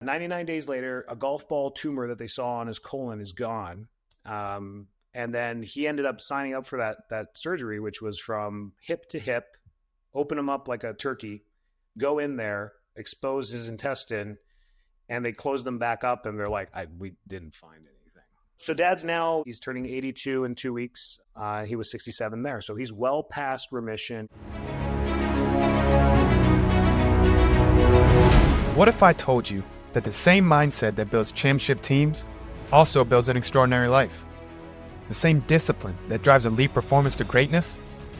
99 days later, a golf ball tumor that they saw on his colon is gone. And then he ended up signing up for that surgery, which was from hip to hip, open him up like a turkey, go in there, expose his intestine, and they closed them back up. And they're like, we didn't find anything. So dad's now, he's turning 82 in 2 weeks. He was 67 there. So he's well past remission. What if I told you that the same mindset that builds championship teams also builds an extraordinary life? The same discipline that drives elite performance to greatness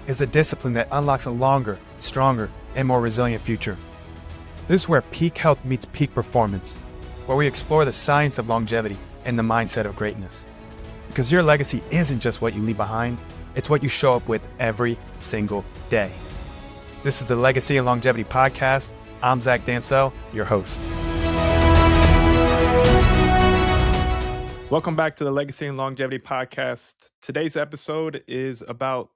is the discipline that unlocks a longer, stronger, and more resilient future. This is where peak health meets peak performance, where we explore the science of longevity and the mindset of greatness. Because your legacy isn't just what you leave behind, it's what you show up with every single day. This is the Legacy and Longevity Podcast. I'm Zach Dancel, your host. Welcome back to the Legacy and Longevity Podcast. Today's episode is about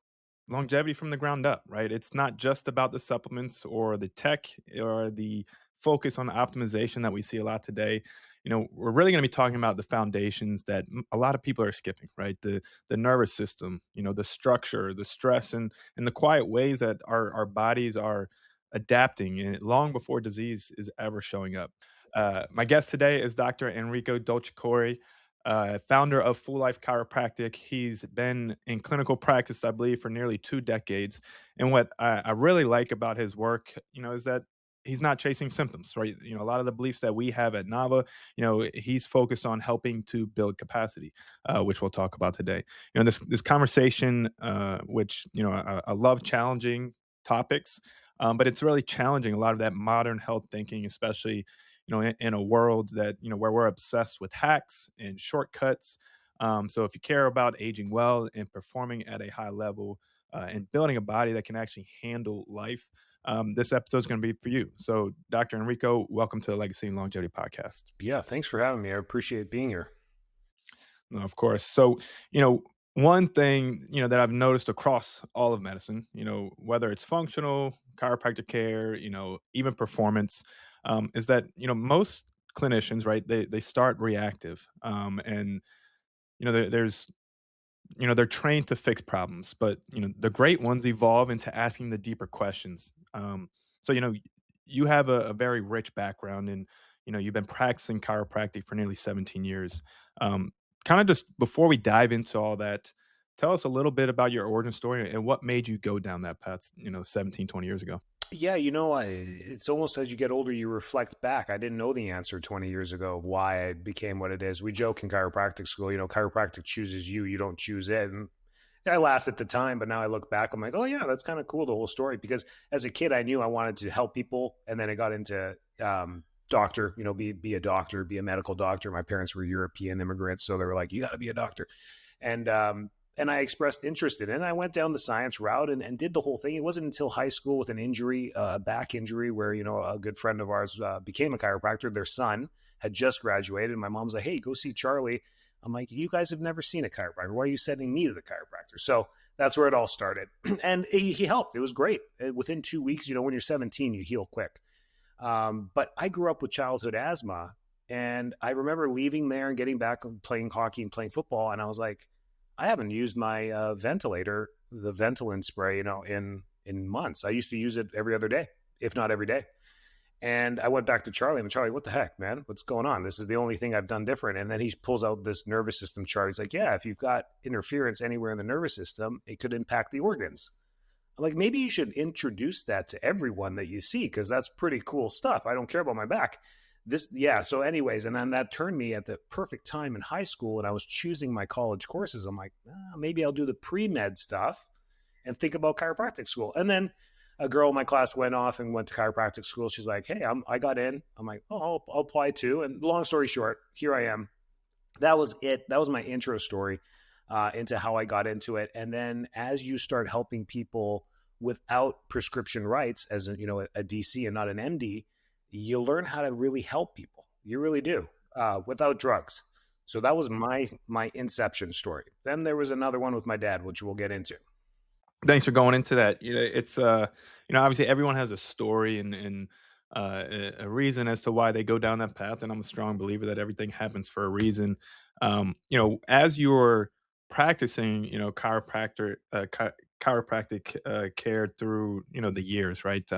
longevity from the ground up, right? It's not just about the supplements or the tech or the focus on optimization that we see a lot today. We're really going to be talking about the foundations that a lot of people are skipping, right? The nervous system, the structure, the stress, and the quiet ways that our bodies are adapting long before disease is ever showing up. My guest today is Dr. Enrico Dolcecore, founder of Full Life Chiropractic. He's been in clinical practice, I believe, for nearly 2 decades. And what I really like about his work, is that he's not chasing symptoms, right? A lot of the beliefs that we have at NAVA, he's focused on helping to build capacity, which we'll talk about today. This conversation, which, I love challenging topics, but it's really challenging a lot of that modern health thinking, especially, in a world that, where we're obsessed with hacks and shortcuts. So if you care about aging well and performing at a high level and building a body that can actually handle life, this episode is going to be for you. So Dr. Enrico, welcome to the Legacy and Longevity Podcast. Yeah, thanks for having me. I appreciate being here. No, of course. So, one thing, that I've noticed across all of medicine, whether it's functional, chiropractic care, even performance, is that, most clinicians, right, they start reactive. And, there's, they're trained to fix problems, but, the great ones evolve into asking the deeper questions. So, you have a very rich background and, you've been practicing chiropractic for nearly 17 years. Kind of just before we dive into all that, tell us a little bit about your origin story and what made you go down that path, 17, 20 years ago. Yeah, it's almost as you get older, you reflect back. I didn't know the answer 20 years ago of why I became what it is. We joke in chiropractic school, chiropractic chooses you, you don't choose it. And I laughed at the time, but now I look back, I'm like, oh yeah, that's kind of cool, the whole story. Because as a kid, I knew I wanted to help people. And then I got into doctor, be a doctor, be a medical doctor. My parents were European immigrants, so they were like, you got to be a doctor. And I expressed interest in it. And I went down the science route and did the whole thing. It wasn't until high school with an injury, a back injury, where, a good friend of ours became a chiropractor. Their son had just graduated. My mom's like, hey, go see Charlie. I'm like, you guys have never seen a chiropractor. Why are you sending me to the chiropractor? So that's where it all started. And he helped. It was great. Within 2 weeks, when you're 17, you heal quick. But I grew up with childhood asthma. And I remember leaving there and getting back and playing hockey and playing football. And I was like, I haven't used my ventilator, the Ventolin spray, in months. I used to use it every other day, if not every day. And I went back to Charlie and Charlie, what the heck, man? What's going on? This is the only thing I've done different. And then he pulls out this nervous system chart. He's like, yeah, if you've got interference anywhere in the nervous system, it could impact the organs. I'm like, maybe you should introduce that to everyone that you see, because that's pretty cool stuff. I don't care about my back. So anyways, and then that turned me at the perfect time in high school, and I was choosing my college courses. I'm like, maybe I'll do the pre-med stuff and think about chiropractic school. And then a girl in my class went off and went to chiropractic school. She's like, hey, I got in. I'm like, oh, I'll apply too. And long story short, here I am. That was it. That was my intro story into how I got into it. And then as you start helping people without prescription rights, as a DC and not an MD, you learn how to really help people. You really do, without drugs. So that was my inception story. Then there was another one with my dad, which we'll get into. Thanks for going into that. It's obviously everyone has a story, and a reason as to why they go down that path. And I'm a strong believer that everything happens for a reason. As you're practicing, chiropractic care through, the years, right?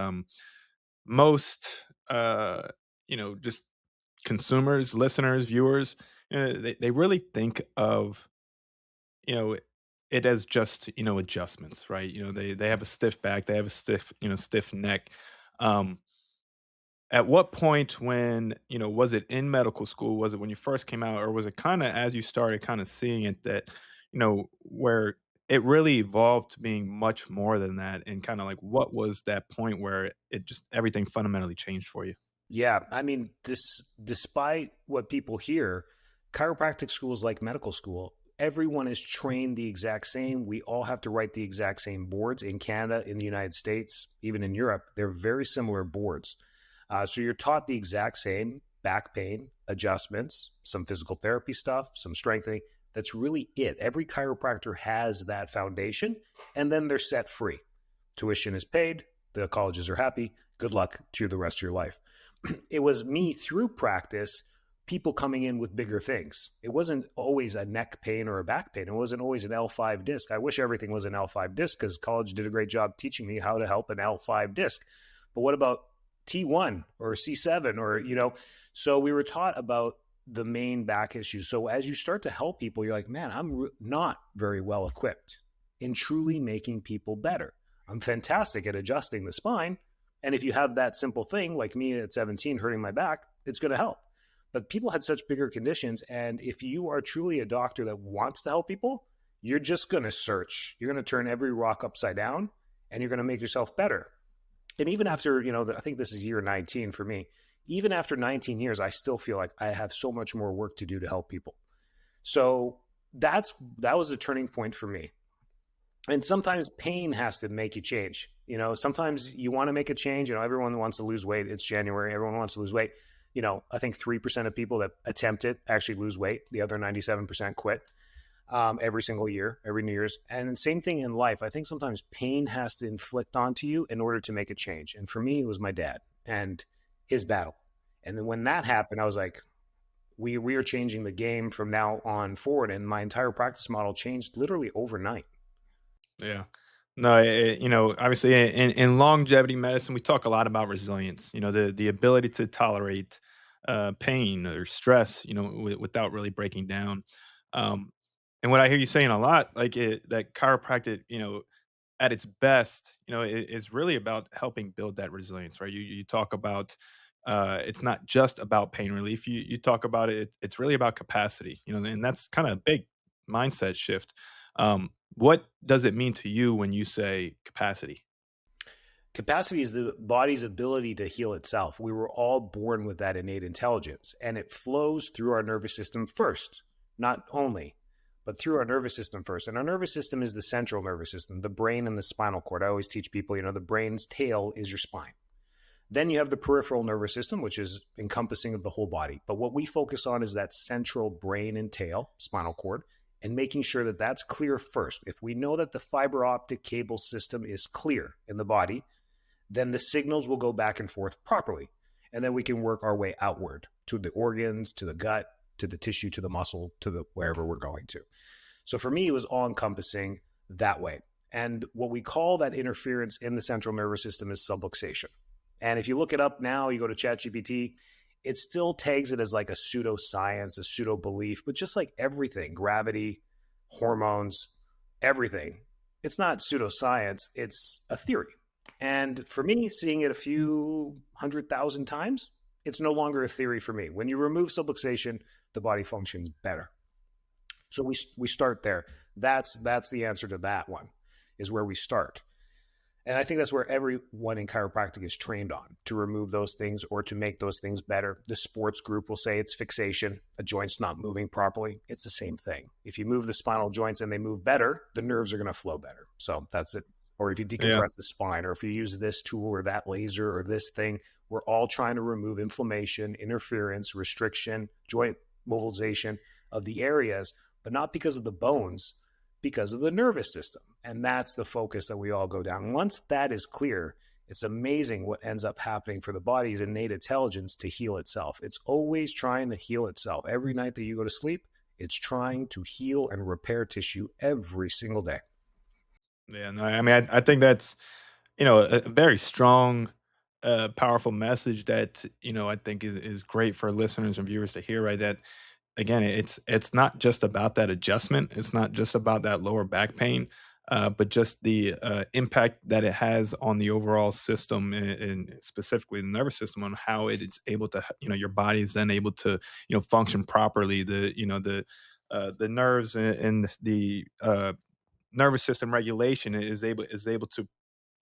Most, just consumers, listeners, viewers, they really think of, you know, it as just, adjustments, right? They have a stiff back, they have a stiff neck. Um, at what point when, was it in medical school? Was it when you first came out, or was it kind of as you started kind of seeing it that, where it really evolved to being much more than that? And kind of like, what was that point where it just everything fundamentally changed for you? Yeah, I mean, despite what people hear, chiropractic school is like medical school. Everyone is trained the exact same. We all have to write the exact same boards in Canada, in the United States, even in Europe. They're very similar boards. So you're taught the exact same back pain adjustments, some physical therapy stuff, some strengthening. That's really it. Every chiropractor has that foundation, and then they're set free. Tuition is paid. The colleges are happy. Good luck to the rest of your life. It was me through practice, people coming in with bigger things. It wasn't always a neck pain or a back pain. It wasn't always an L5 disc. I wish everything was an L5 disc because college did a great job teaching me how to help an L5 disc. But what about T1 or C7 or, so we were taught about the main back issues. So as you start to help people, you're like, man, I'm not very well equipped in truly making people better. I'm fantastic at adjusting the spine. And if you have that simple thing, like me at 17 hurting my back, it's going to help. But people had such bigger conditions. And if you are truly a doctor that wants to help people, you're just going to search. You're going to turn every rock upside down and you're going to make yourself better. And even after, I think this is year 19 for me, even after 19 years, I still feel like I have so much more work to do to help people. So that was a turning point for me. And sometimes pain has to make you change. Sometimes you want to make a change. Everyone wants to lose weight. It's January. Everyone wants to lose weight. I think 3% of people that attempt it actually lose weight. The other 97% quit every single year, every New Year's. And same thing in life. I think sometimes pain has to inflict onto you in order to make a change. And for me, it was my dad and his battle. And then when that happened, I was like, we are changing the game from now on forward. And my entire practice model changed literally overnight. Yeah. No, obviously in longevity medicine, we talk a lot about resilience, the ability to tolerate pain or stress, without really breaking down. Um, and what I hear you saying a lot, like that chiropractic, at its best, is really about helping build that resilience, right? You talk about it's not just about pain relief. You talk about it's really about capacity, and that's kind of a big mindset shift. What does it mean to you when you say capacity? Capacity is the body's ability to heal itself. We were all born with that innate intelligence, and it flows through our nervous system first, not only, but through our nervous system first. And our nervous system is the central nervous system, the brain and the spinal cord. I always teach people, the brain's tail is your spine. Then you have the peripheral nervous system, which is encompassing of the whole body. But what we focus on is that central brain and tail, spinal cord, and making sure that that's clear first. If we know that the fiber optic cable system is clear in the body, then the signals will go back and forth properly. And then we can work our way outward to the organs, to the gut, to the tissue, to the muscle, to the wherever we're going to. So for me, it was all encompassing that way. And what we call that interference in the central nervous system is subluxation. And if you look it up now, you go to ChatGPT, it still tags it as like a pseudoscience, a pseudo belief, but just like everything, gravity, hormones, everything, it's not pseudoscience, it's a theory. And for me, seeing it a few 100,000 times, it's no longer a theory for me. When you remove subluxation, the body functions better. So we start there. That's the answer to that one, is where we start. And I think that's where everyone in chiropractic is trained on, to remove those things or to make those things better. The sports group will say it's fixation, a joint's not moving properly. It's the same thing. If you move the spinal joints and they move better, the nerves are going to flow better. So that's it. Or if you Yeah. decompress the spine, or if you use this tool or that laser or this thing, we're all trying to remove inflammation, interference, restriction, joint mobilization of the areas, but not because of the bones, because of the nervous system. And that's the focus that we all go down. Once that is clear, It's amazing what ends up happening for the body's innate intelligence to heal itself. It's always trying to heal itself. Every night that you go to sleep, it's trying to heal and repair tissue every single day. Yeah, no, I mean, I think that's, a very strong, powerful message that, I think is great for listeners and viewers to hear, right? That again, it's not just about that adjustment. It's not just about that lower back pain, but just the impact that it has on the overall system and specifically the nervous system on how it is able to, your body is then able to, function properly. The nerves and the nervous system regulation is able to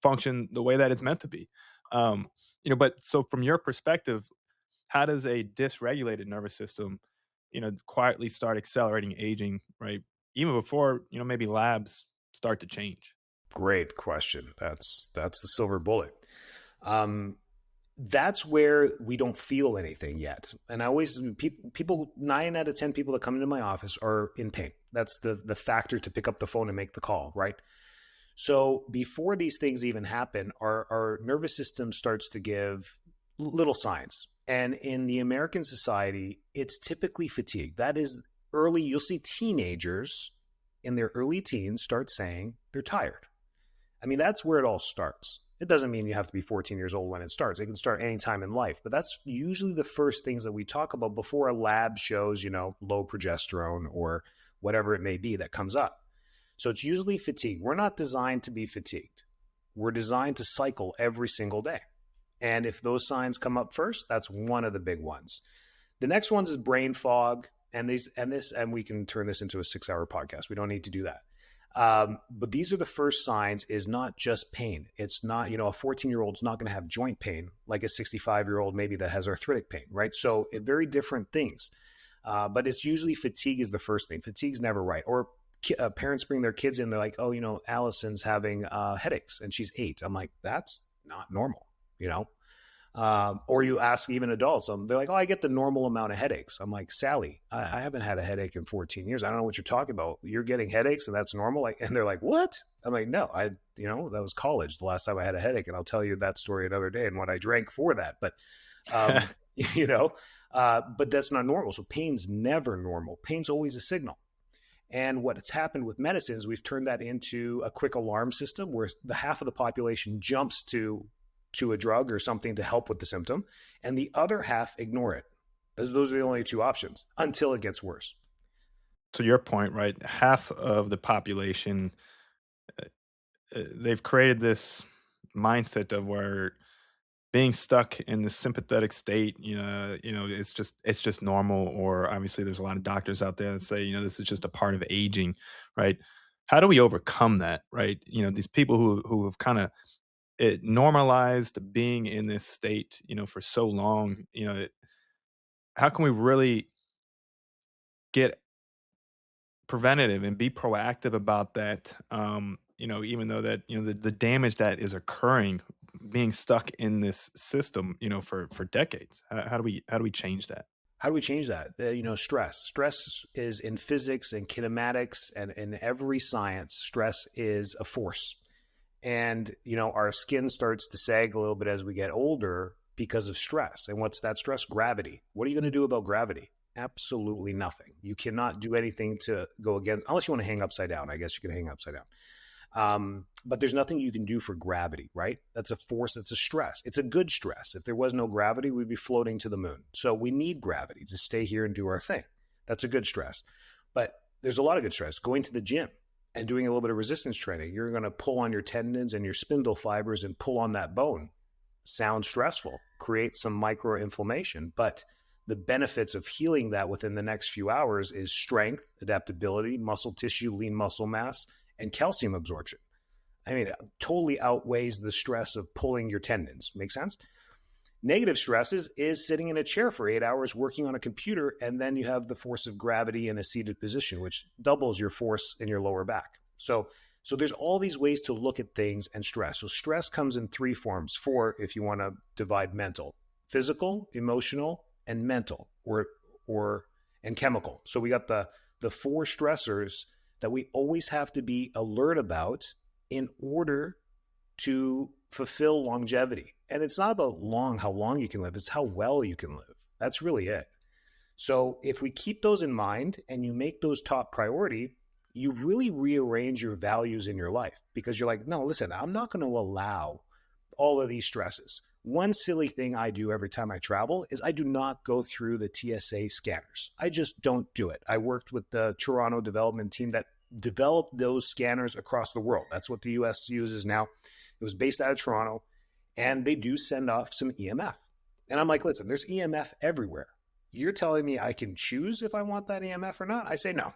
function the way that it's meant to be. But so from your perspective, how does a dysregulated nervous system, quietly start accelerating aging, right? Even before, maybe labs start to change. Great question. That's the silver bullet. Um, that's where we don't feel anything yet. And I always people 9 out of 10 people that come into my office are in pain. That's the factor to pick up the phone and make the call, right? So before these things even happen, our nervous system starts to give little signs. And in the American society, it's typically fatigue. That is early. You'll see teenagers in their early teens start saying they're tired. I mean, that's where it all starts. It doesn't mean you have to be 14 years old when it starts. It can start anytime in life, but that's usually the first things that we talk about before a lab shows, low progesterone or whatever it may be that comes up. So it's usually fatigue. We're not designed to be fatigued. We're designed to cycle every single day. And if those signs come up first, that's one of the big ones. The next ones is brain fog, and we can turn this into a 6-hour podcast. We don't need to do that. But these are the first signs. Is not just pain. It's not, a 14-year-old's not going to have joint pain like a 65-year-old maybe that has arthritic pain, right? So very different things. But it's usually fatigue is the first thing. Fatigue's never right. Or parents bring their kids in. They're like, oh, Allison's having headaches and she's 8. I'm like, that's not normal, or you ask even adults, they're like, oh, I get the normal amount of headaches. I'm like, Sally, I haven't had a headache in 14 years. I don't know what you're talking about. You're getting headaches and that's normal. And they're like, what? I'm like, no, that was college the last time I had a headache. And I'll tell you that story another day and what I drank for that. But, but that's not normal. So pain's never normal. Pain's always a signal. And what's happened with medicine is we've turned that into a quick alarm system where the half of the population jumps to a drug or something to help with the symptom, and the other half ignore it. Those are the only two options until it gets worse. To your point, right? Half of the population, they've created this mindset of where being stuck in the sympathetic state, it's just normal. Or obviously, there's a lot of doctors out there that say, this is just a part of aging, right? How do we overcome that, right? These people who have kind of it normalized being in this state, for so long, how can we really get preventative and be proactive about that? Even though that, the damage that is occurring being stuck in this system, for decades. How do we change that? How do we change that? Stress is in physics and kinematics and in every science. Stress is a force. And our skin starts to sag a little bit as we get older because of stress. And what's that stress? Gravity. What are you going to do about gravity? Absolutely nothing. You cannot do anything to go against, unless you want to hang upside down. I guess you can hang upside down. But there's nothing you can do for gravity, right? That's a force. It's a stress. It's a good stress. If there was no gravity, we'd be floating to the moon. So we need gravity to stay here and do our thing. That's a good stress. But there's a lot of good stress. Going to the gym and doing a little bit of resistance training, you're going to pull on your tendons and your spindle fibers and pull on that bone. Sounds stressful, create some microinflammation, but the benefits of healing that within the next few hours is strength, adaptability, muscle tissue, lean muscle mass, and calcium absorption. I mean, it totally outweighs the stress of pulling your tendons. Make sense? Negative stresses is sitting in a chair for 8 hours working on a computer, and then you have the force of gravity in a seated position, which doubles your force in your lower back. So there's all these ways to look at things and stress. So stress comes in 3 forms. 4, if you want to divide mental: physical, emotional, and mental, and chemical. So we got the 4 stressors that we always have to be alert about in order to fulfill longevity. And it's not about how long you can live, it's how well you can live. That's really it. So if we keep those in mind and you make those top priority, you really rearrange your values in your life, because you're like, no, listen, I'm not going to allow all of these stresses. One silly thing I do every time I travel is I do not go through the TSA scanners. I just don't do it. I worked with the Toronto development team that developed those scanners across the world. That's what the US uses now. It was based out of Toronto, and they do send off some EMF. And I'm like, listen, there's EMF everywhere. You're telling me I can choose if I want that EMF or not? I say no,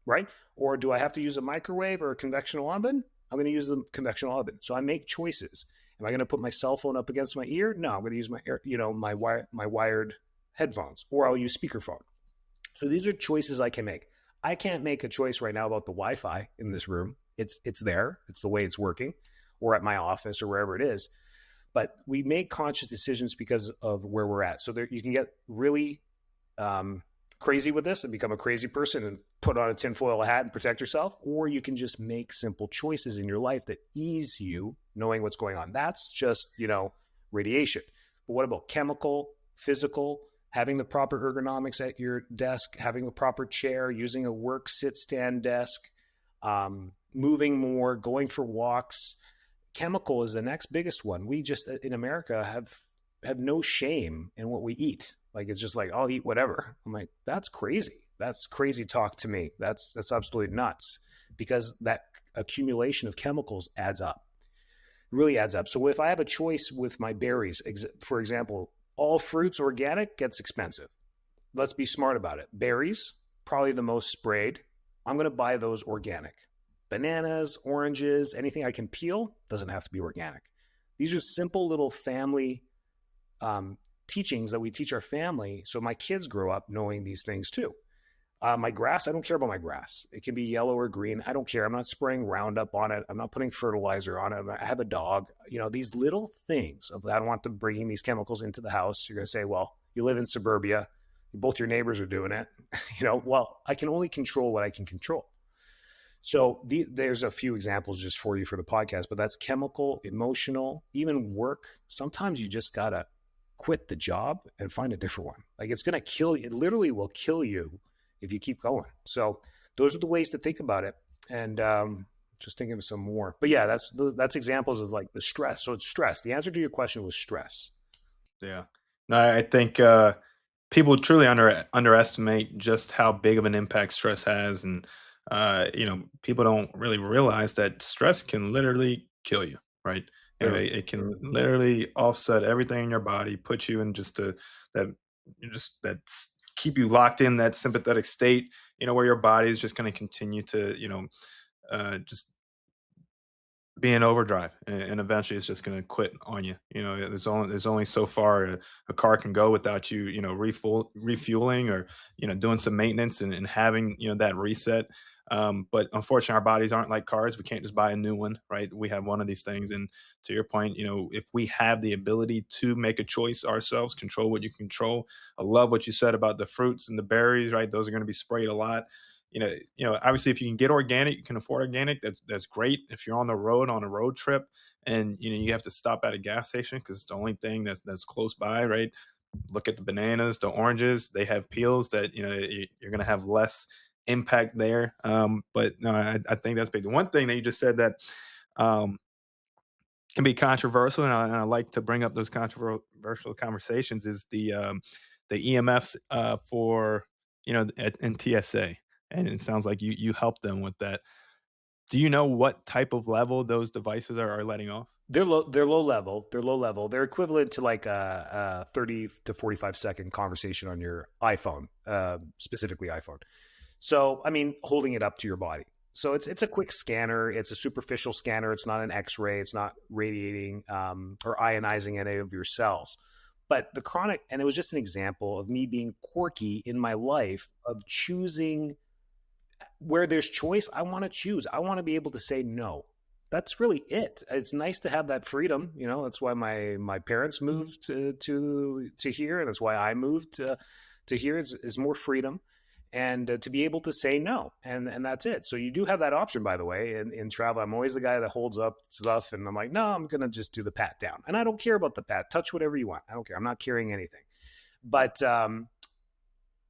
right? Or do I have to use a microwave or a conventional oven? I'm going to use the conventional oven. So I make choices. Am I going to put my cell phone up against my ear? No, I'm going to use my wired headphones, or I'll use speakerphone. So these are choices I can make. I can't make a choice right now about the Wi-Fi in this room. It's there. It's the way it's working, or at my office or wherever it is. But we make conscious decisions because of where we're at. So there, you can get really crazy with this and become a crazy person and put on a tinfoil hat and protect yourself, or you can just make simple choices in your life that ease you knowing what's going on. That's just, radiation. But what about chemical, physical, having the proper ergonomics at your desk, having a proper chair, using a work sit stand desk, moving more, going for walks? Chemical is the next biggest one. We just in America have no shame in what we eat. Like, it's just like, I'll eat whatever. I'm like, that's crazy. That's crazy talk to me. That's absolutely nuts, because that accumulation of chemicals adds up. It really adds up. So if I have a choice with my berries, for example, all fruits organic gets expensive. Let's be smart about it. Berries, probably the most sprayed. I'm going to buy those organic. Bananas, oranges, anything I can peel doesn't have to be organic. These are simple little family teachings that we teach our family, so my kids grow up knowing these things too. My grass, I don't care about my grass. It can be yellow or green. I don't care. I'm not spraying Roundup on it. I'm not putting fertilizer on it. I have a dog. These little things of, I don't want them bringing these chemicals into the house. You're going to say, well, you live in suburbia. Both your neighbors are doing it. Well, I can only control what I can control. So there's a few examples just for you for the podcast, but that's chemical, emotional, even work. Sometimes you just got to quit the job and find a different one. Like, it's going to kill you. It literally will kill you if you keep going. So those are the ways to think about it. And just thinking of some more. But yeah, that's examples of like the stress. So it's stress. The answer to your question was stress. Yeah. No, I think people truly underestimate just how big of an impact stress has. And, people don't really realize that stress can literally kill you, right? Literally. It can literally offset everything in your body, put you in that's keep you locked in that sympathetic state, where your body is just going to continue to, just be in overdrive, and eventually it's just going to quit on you. There's only so far a car can go without you, refueling, or doing some maintenance, and having that reset. But unfortunately, our bodies aren't like cars. We can't just buy a new one, right? We have one of these things. And to your point, if we have the ability to make a choice ourselves, control what you control. I love what you said about the fruits and the berries, right? Those are going to be sprayed a lot. Obviously, if you can get organic, you can afford organic. That's great. If you're on the road on a road trip, and you have to stop at a gas station because it's the only thing that's close by, right? Look at the bananas, the oranges. They have peels that you're going to have less impact there. But no, I think that's big. The one thing that you just said that can be controversial, and I like to bring up those controversial conversations, is the EMFs for in TSA. And it sounds like you help them with that. Do you know what type of level those devices are letting off? They're low level. They're low level. They're equivalent to like a 30 to 45-second conversation on your iPhone, specifically iPhone. So, I mean, holding it up to your body. So it's a quick scanner. It's a superficial scanner. It's not an X-ray. It's not radiating or ionizing any of your cells. But the chronic, and it was just an example of me being quirky in my life of choosing where there's choice. I want to choose. I want to be able to say no. That's really it. It's nice to have that freedom. That's why my parents moved to here, and that's why I moved to here. Is more freedom. and to be able to say no, and that's it. So you do have that option, by the way. In travel, I'm always the guy that holds up stuff, and I'm like, no, I'm gonna just do the pat down, and I don't care about the pat. Touch whatever you want. I don't care. I'm not carrying anything. But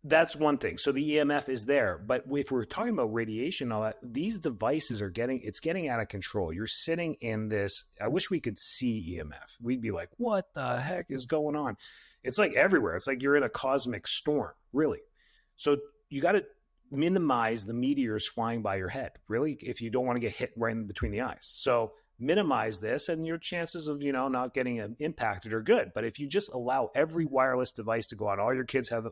that's one thing. So the EMF is there, but if we're talking about radiation, all that, these devices are getting out of control. You're sitting in this. I wish we could see EMF. We'd be like, what the heck is going on? It's like everywhere. It's like you're in a cosmic storm, really. So you got to minimize the meteors flying by your head, really, if you don't want to get hit right in between the eyes. So minimize this, and your chances of not getting impacted are good. But if you just allow every wireless device to go on, all your kids have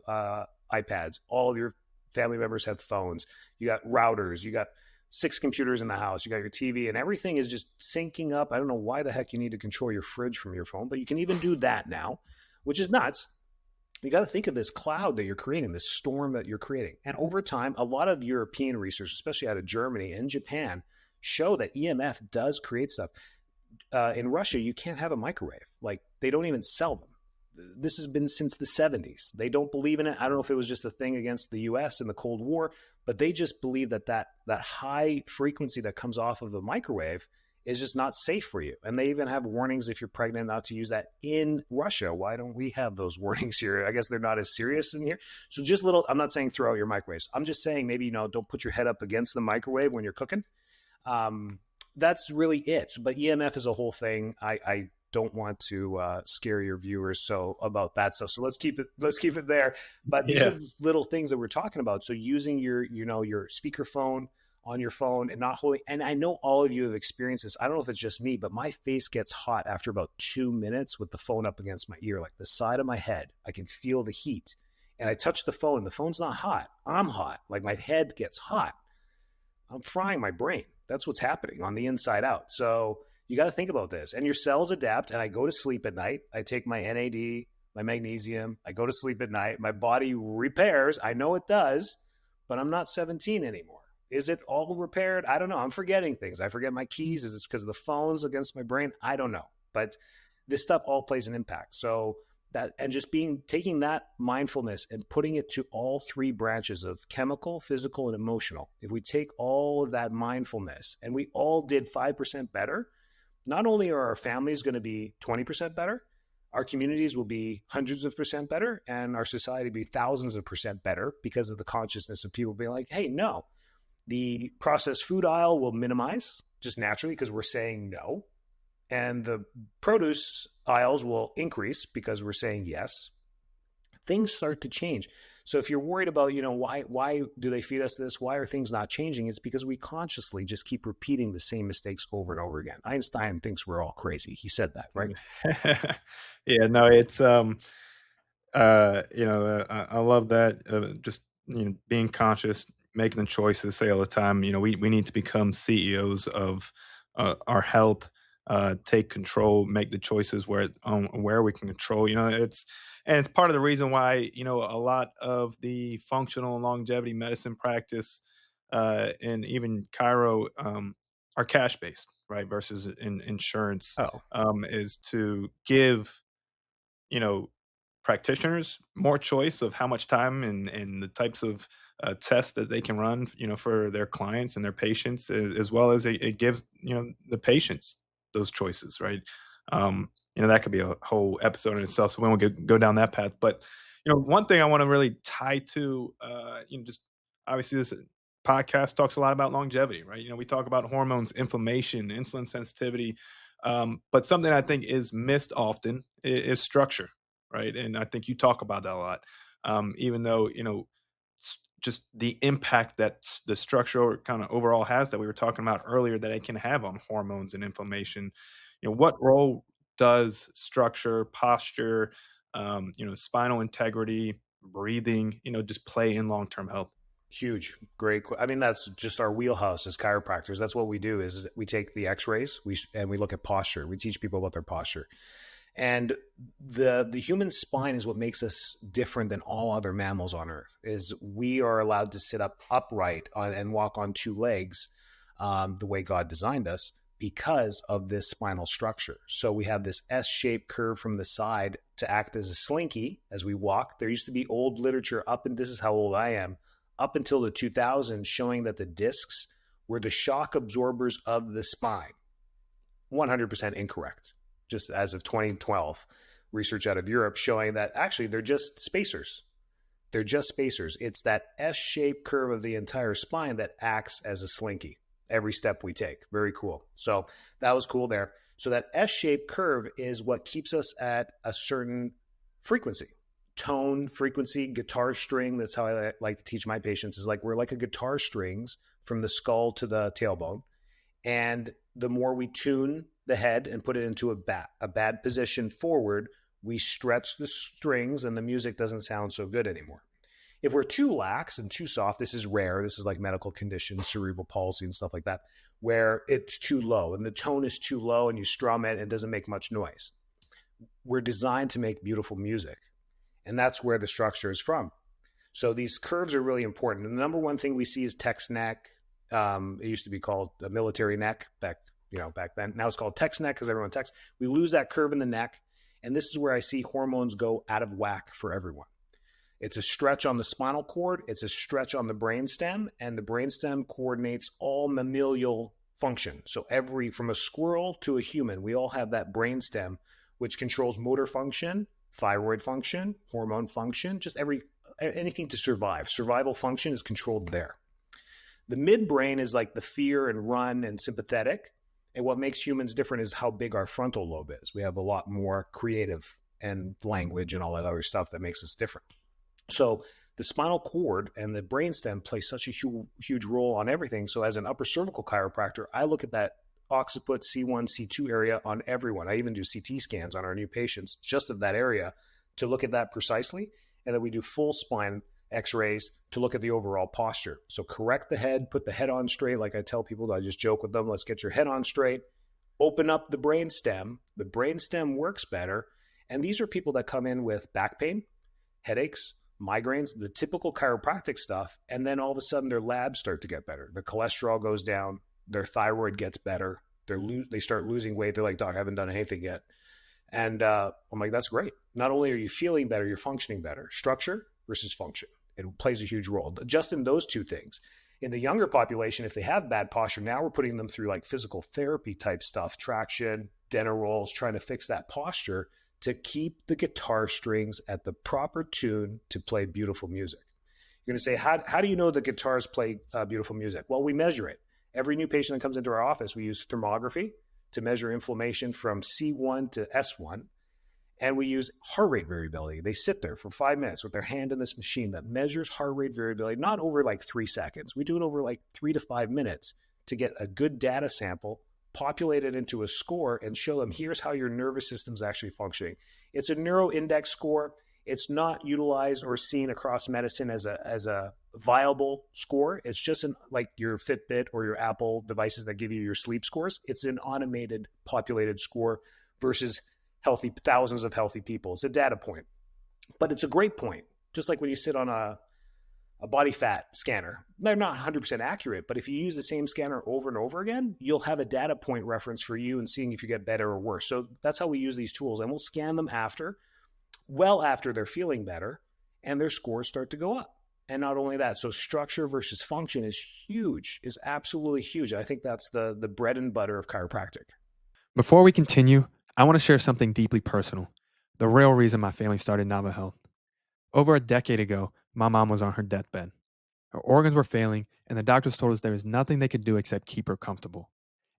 iPads, all of your family members have phones, you got routers, you got 6 computers in the house, you got your TV, and everything is just syncing up. I don't know why the heck you need to control your fridge from your phone, but you can even do that now, which is nuts. You got to think of this cloud that you're creating, this storm that you're creating. And over time, a lot of European research, especially out of Germany and Japan, show that EMF does create stuff. In Russia, you can't have a microwave. Like, they don't even sell them. This has been since the 70s. They don't believe in it. I don't know if it was just a thing against the US in the Cold War, but they just believe that high frequency that comes off of the microwave is just not safe for you. And they even have warnings if you're pregnant not to use that in Russia. Why don't we have those warnings here? I guess they're not as serious in here. So just I'm not saying throw out your microwaves. I'm just saying maybe, don't put your head up against the microwave when you're cooking. That's really it. But EMF is a whole thing. I don't want to scare your viewers about that stuff. So let's keep it there. But these are little things that we're talking about. So using your speakerphone on your phone and not holding, and I know all of you have experienced this. I don't know if it's just me, but my face gets hot after about 2 minutes with the phone up against my ear, like the side of my head. I can feel the heat, and I touch the phone. The phone's not hot. I'm hot. Like, my head gets hot. I'm frying my brain. That's what's happening on the inside out. So you got to think about this, and your cells adapt. And I go to sleep at night. I take my NAD, my magnesium. I go to sleep at night. My body repairs. I know it does, but I'm not 17 anymore. Is it all repaired? I don't know. I'm forgetting things. I forget my keys. Is this because of the phones against my brain? I don't know. But this stuff all plays an impact. So and just taking that mindfulness and putting it to all 3 branches of chemical, physical, and emotional. If we take all of that mindfulness and we all did 5% better, not only are our families going to be 20% better, our communities will be hundreds of percent better, and our society will be thousands of percent better because of the consciousness of people being like, hey, no. The processed food aisle will minimize just naturally because we're saying no. And the produce aisles will increase because we're saying yes. Things start to change. So if you're worried about, why do they feed us this? Why are things not changing? It's because we consciously just keep repeating the same mistakes over and over again. Einstein thinks we're all crazy. He said that, right? Yeah, no, it's I love that. Just being conscious, making the choices. Say all the time, we need to become CEOs of our health. Take control, make the choices where we can control. It's part of the reason why a lot of the functional and longevity medicine practice and even chiro are cash based, right? Versus insurance Oh, is to give you know practitioners more choice of how much time and the types of tests that they can run, for their clients and their patients, as well as it gives, the patients those choices, right? That could be a whole episode in itself, so we won't go down that path. But, one thing I want to really tie to, just obviously this podcast talks a lot about longevity, right? We talk about hormones, inflammation, insulin sensitivity, but something I think is missed often is structure, right? And I think you talk about that a lot. Even though, just the impact that the structure kind of overall has that we were talking about earlier that it can have on hormones and inflammation. What role does structure, posture, spinal integrity, breathing, just play in long-term health? huge. Great. I mean, that's just our wheelhouse as chiropractors. That's what we do is we take the x-rays and we look at posture. We teach people about their posture. And the human spine is what makes us different than all other mammals on earth. Is we are allowed to sit upright and walk on 2 legs, the way God designed us, because of this spinal structure. So we have this S-shaped curve from the side to act as a slinky as we walk. There used to be old literature and this is how old I am, up until the 2000s, showing that the discs were the shock absorbers of the spine. 100% incorrect. Just as of 2012, research out of Europe showing that actually they're just spacers. They're just spacers. It's that S-shaped curve of the entire spine that acts as a slinky every step we take. Very cool. So that was cool there. So that S-shaped curve is what keeps us at a certain frequency, tone, frequency, guitar string. That's how I like to teach my patients, is like we're like a guitar strings from the skull to the tailbone. And the more we tune the head and put it into a bad position forward, we stretch the strings and the music doesn't sound so good anymore. If we're too lax and too soft, this is rare. This is like medical conditions, cerebral palsy and stuff like that, where it's too low and the tone is too low and you strum it and it doesn't make much noise. We're designed to make beautiful music. And that's where the structure is from. So these curves are really important. And the number one thing we see is text neck. It used to be called a military neck back then. Now it's called text neck because everyone texts. We lose that curve in the neck. And this is where I see hormones go out of whack for everyone. It's a stretch on the spinal cord. It's a stretch on the brainstem, and the brainstem coordinates all mammalian function. So from a squirrel to a human, we all have that brainstem, which controls motor function, thyroid function, hormone function, just anything to survive. Survival function is controlled there. The midbrain is like the fear and run and sympathetic. And what makes humans different is how big our frontal lobe is. We have a lot more creative and language and all that other stuff that makes us different. So the spinal cord and the brainstem play such a huge role on everything. So as an upper cervical chiropractor, I look at that occiput C1, C2 area on everyone. I even do CT scans on our new patients just of that area to look at that precisely. And then we do full spine x-rays to look at the overall posture. So correct the head, put the head on straight. Like I tell people, I just joke with them, let's get your head on straight, open up the brainstem. The brainstem works better. And these are people that come in with back pain, headaches, migraines, the typical chiropractic stuff. And then all of a sudden their labs start to get better. Their cholesterol goes down, their thyroid gets better. They start losing weight. They're like, doc, I haven't done anything yet. And I'm like, that's great. Not only are you feeling better, you're functioning better. Structure versus function. It plays a huge role. Just in those two things. In the younger population, if they have bad posture, now we're putting them through like physical therapy type stuff, traction, dental rolls, trying to fix that posture to keep the guitar strings at the proper tune to play beautiful music. You're going to say, how do you know the guitars play beautiful music? Well, we measure it. Every new patient that comes into our office, we use thermography to measure inflammation from C1 to S1. And we use heart rate variability. They sit there for 5 minutes with their hand in this machine that measures heart rate variability, not over like 3 seconds. We do it over like 3 to 5 minutes to get a good data sample, populate it into a score, and show them here's how your nervous system is actually functioning. It's a neuroindex score. It's not utilized or seen across medicine as a viable score. It's just like your Fitbit or your Apple devices that give you your sleep scores. It's an automated populated score versus thousands of healthy people. It's a data point, but it's a great point. Just like when you sit on a body fat scanner, they're not 100% accurate, but if you use the same scanner over and over again, you'll have a data point reference for you and seeing if you get better or worse. So that's how we use these tools, and we'll scan them after they're feeling better, and their scores start to go up. And not only that, so structure versus function is huge, is absolutely huge. I think that's the bread and butter of chiropractic. Before we continue, I want to share something deeply personal, the real reason my family started Nava Health. Over a decade ago, my mom was on her deathbed. Her organs were failing, and the doctors told us there was nothing they could do except keep her comfortable.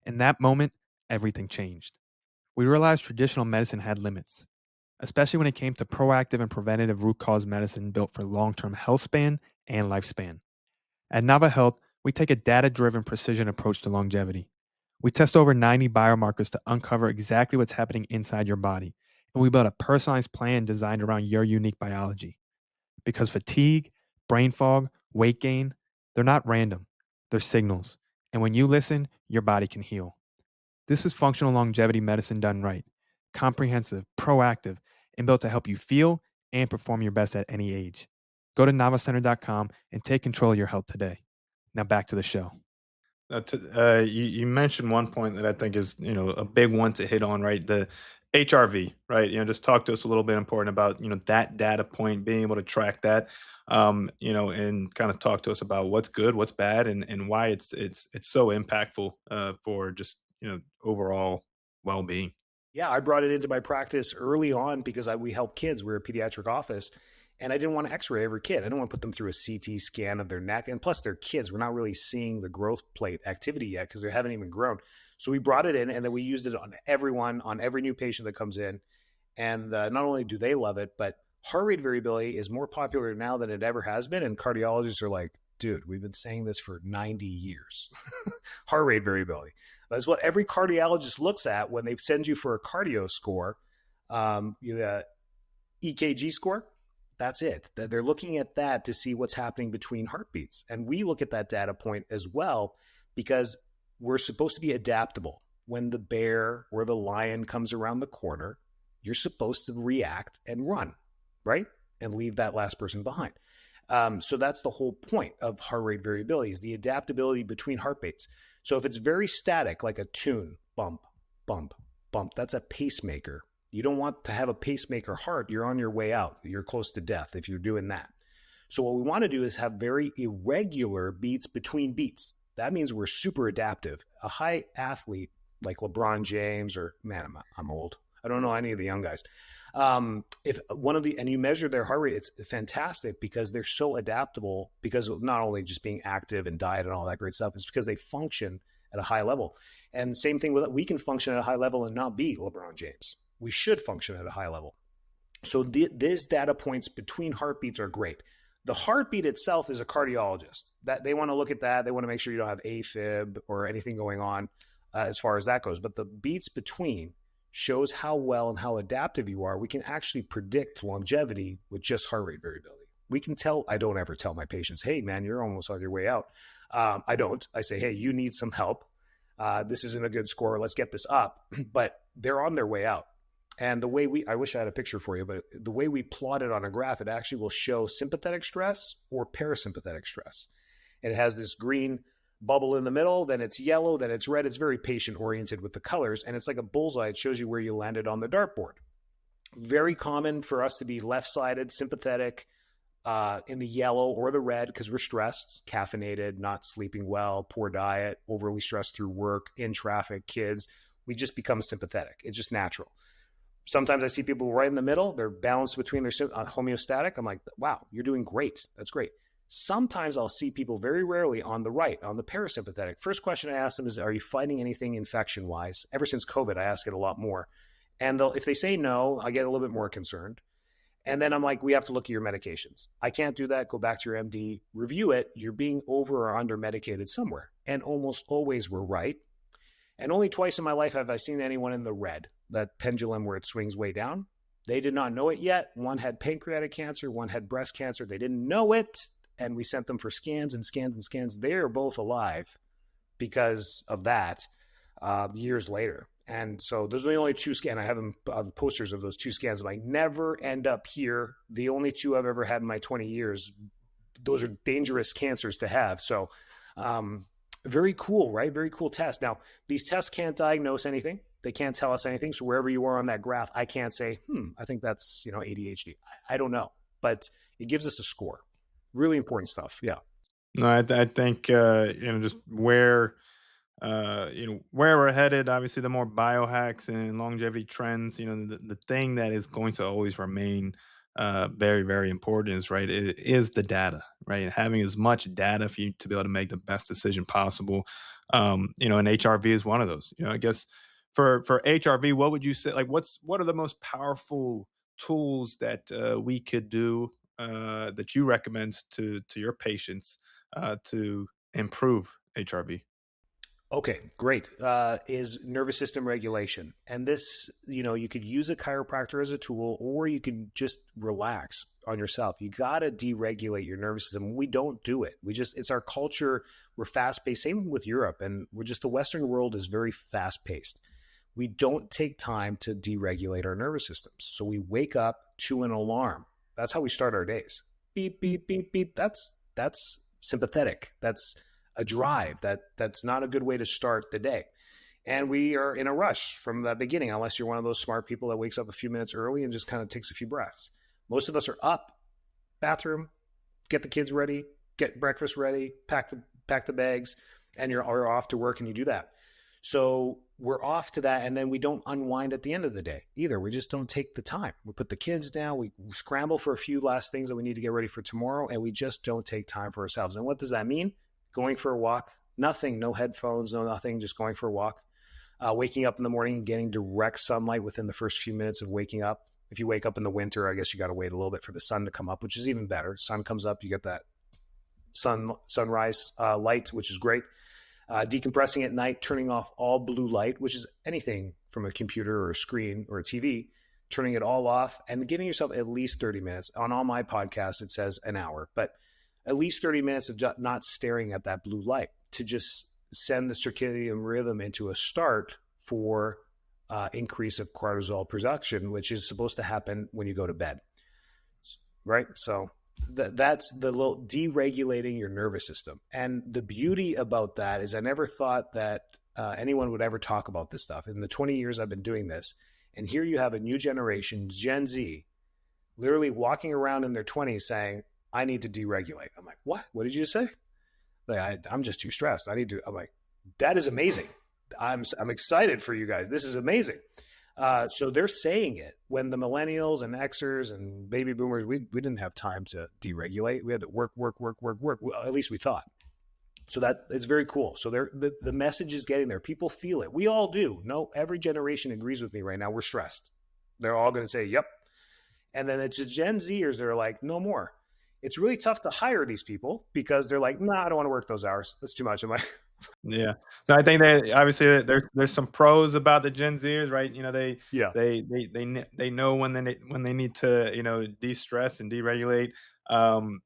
In that moment, everything changed. We realized traditional medicine had limits, especially when it came to proactive and preventative root cause medicine built for long-term health span and lifespan. At Nava Health, we take a data-driven precision approach to longevity. We test over 90 biomarkers to uncover exactly what's happening inside your body, and we build a personalized plan designed around your unique biology. Because fatigue, brain fog, weight gain, they're not random, they're signals. And when you listen, your body can heal. This is functional longevity medicine done right, comprehensive, proactive, and built to help you feel and perform your best at any age. Go to navacenter.com and take control of your health today. Now back to the show. You mentioned one point that I think is a big one to hit on, right? HRV, right? Just talk to us a little bit important about, that data point, being able to track that, and kind of talk to us about what's good, what's bad, and why it's so impactful for just, overall well-being. Yeah, I brought it into my practice early on because we help kids. We're a pediatric office, and I didn't want to X-ray every kid. I didn't want to put them through a CT scan of their neck, and plus they're kids. We're not really seeing the growth plate activity yet because they haven't even grown. So we brought it in, and then we used it on everyone, on every new patient that comes in. And not only do they love it, but heart rate variability is more popular now than it ever has been. And cardiologists are like, dude, we've been saying this for 90 years. Heart rate variability. That's what every cardiologist looks at when they send you for a cardio score, EKG score. That's it. They're looking at that to see what's happening between heartbeats. And we look at that data point as well because we're supposed to be adaptable. When the bear or the lion comes around the corner, you're supposed to react and run, right? And leave that last person behind. So that's the whole point of heart rate variability is the adaptability between heartbeats. So if it's very static, like a tune, bump, bump, bump, that's a pacemaker. You don't want to have a pacemaker heart. You're on your way out. You're close to death if you're doing that. So what we want to do is have very irregular beats between beats. That means we're super adaptive. A high athlete like LeBron James or, man, I'm old. I don't know any of the young guys. If one of the, and you measure their heart rate, it's fantastic because they're so adaptable because of not only just being active and diet and all that great stuff, it's because they function at a high level. And same thing with it, we can function at a high level and not be LeBron James. We should function at a high level. So these data points between heartbeats are great. The heartbeat itself is a cardiologist. That they want to look at that. They want to make sure you don't have AFib or anything going on as far as that goes. But the beats between shows how well and how adaptive you are. We can actually predict longevity with just heart rate variability. We can tell, I don't ever tell my patients, hey, man, you're almost on your way out. I don't. I say, hey, you need some help. This isn't a good score. Let's get this up. But they're on their way out. And the way I wish I had a picture for you, but the way we plot it on a graph, it actually will show sympathetic stress or parasympathetic stress. And it has this green bubble in the middle, then it's yellow, then it's red. It's very patient oriented with the colors. And it's like a bullseye. It shows you where you landed on the dartboard. Very common for us to be left-sided, sympathetic, in the yellow or the red because we're stressed, caffeinated, not sleeping well, poor diet, overly stressed through work, in traffic, kids. We just become sympathetic. It's just natural. Sometimes I see people right in the middle. They're balanced between their homeostatic. I'm like, wow, you're doing great. That's great. Sometimes I'll see people very rarely on the right, on the parasympathetic. First question I ask them is, are you fighting anything infection-wise? Ever since COVID, I ask it a lot more. And if they say no, I get a little bit more concerned. And then I'm like, we have to look at your medications. I can't do that. Go back to your MD, review it. You're being over or under medicated somewhere. And almost always we're right. And only twice in my life have I seen anyone in the red, that pendulum where it swings way down. They did not know it yet. One had pancreatic cancer, one had breast cancer. They didn't know it. And we sent them for scans and scans and scans. They are both alive because of that years later. And so those are the only two scans. I have them posters of those two scans. I never end up here. The only two I've ever had in my 20 years. Those are dangerous cancers to have. So very cool, right? Very cool test. Now, these tests can't diagnose anything. They can't tell us anything. So wherever you are on that graph, I can't say, I think that's, ADHD. I don't know, but it gives us a score. Really important stuff. Yeah. No, I think, just where where we're headed, obviously the more biohacks and longevity trends, the thing that is going to always remain very, very important is, right, is the data, right? Having as much data for you to be able to make the best decision possible. And HRV is one of those. I guess for HRV, what would you say, like, what are the most powerful tools that we could do that you recommend to your patients to improve HRV? Okay, great. Is nervous system regulation. And this, you could use a chiropractor as a tool, or you can just relax on yourself. You got to deregulate your nervous system. We don't do it. It's our culture. We're fast paced. Same with Europe. And the Western world is very fast paced. We don't take time to deregulate our nervous systems. So we wake up to an alarm. That's how we start our days. Beep, beep, beep, beep. That's sympathetic. That's a drive. That's not a good way to start the day. And we are in a rush from the beginning, unless you're one of those smart people that wakes up a few minutes early and just kind of takes a few breaths. Most of us are up, bathroom, get the kids ready, get breakfast ready, pack the bags, and you're off to work, and you do that. So we're off to that, and then we don't unwind at the end of the day either. We just don't take the time. We put the kids down, we scramble for a few last things that we need to get ready for tomorrow, and we just don't take time for ourselves. And what does that mean? Going for a walk, nothing, no headphones, no nothing, just going for a walk. Waking up in the morning and getting direct sunlight within the first few minutes of waking up. If you wake up in the winter, I guess you got to wait a little bit for the sun to come up, which is even better. Sun comes up, you get that sunrise light, which is great. Decompressing at night, turning off all blue light, which is anything from a computer or a screen or a TV, turning it all off and giving yourself at least 30 minutes. On all my podcasts, it says an hour, but at least 30 minutes of not staring at that blue light to just send the circadian rhythm into a start for increase of cortisol production, which is supposed to happen when you go to bed, right? So that's the little deregulating your nervous system. And the beauty about that is I never thought that anyone would ever talk about this stuff. In the 20 years I've been doing this, and here you have a new generation, Gen Z, literally walking around in their 20s saying, I need to deregulate. I'm like, what? What did you say? Like, I'm just too stressed. I'm like, that is amazing. I'm excited for you guys. This is amazing. So they're saying it when the millennials and Xers and baby boomers, we didn't have time to deregulate. We had to work. Well, at least we thought. So that it's very cool. So the message is getting there. People feel it. We all do. No, every generation agrees with me right now. We're stressed. They're all going to say, yep. And then it's the Gen Zers that are like, no more. It's really tough to hire these people because they're like, nah, I don't want to work those hours. That's too much. I'm like, Yeah. No, I think that obviously there's some pros about the Gen Zers, right? You know, yeah, they know when they need to, you know, de-stress and deregulate. Um,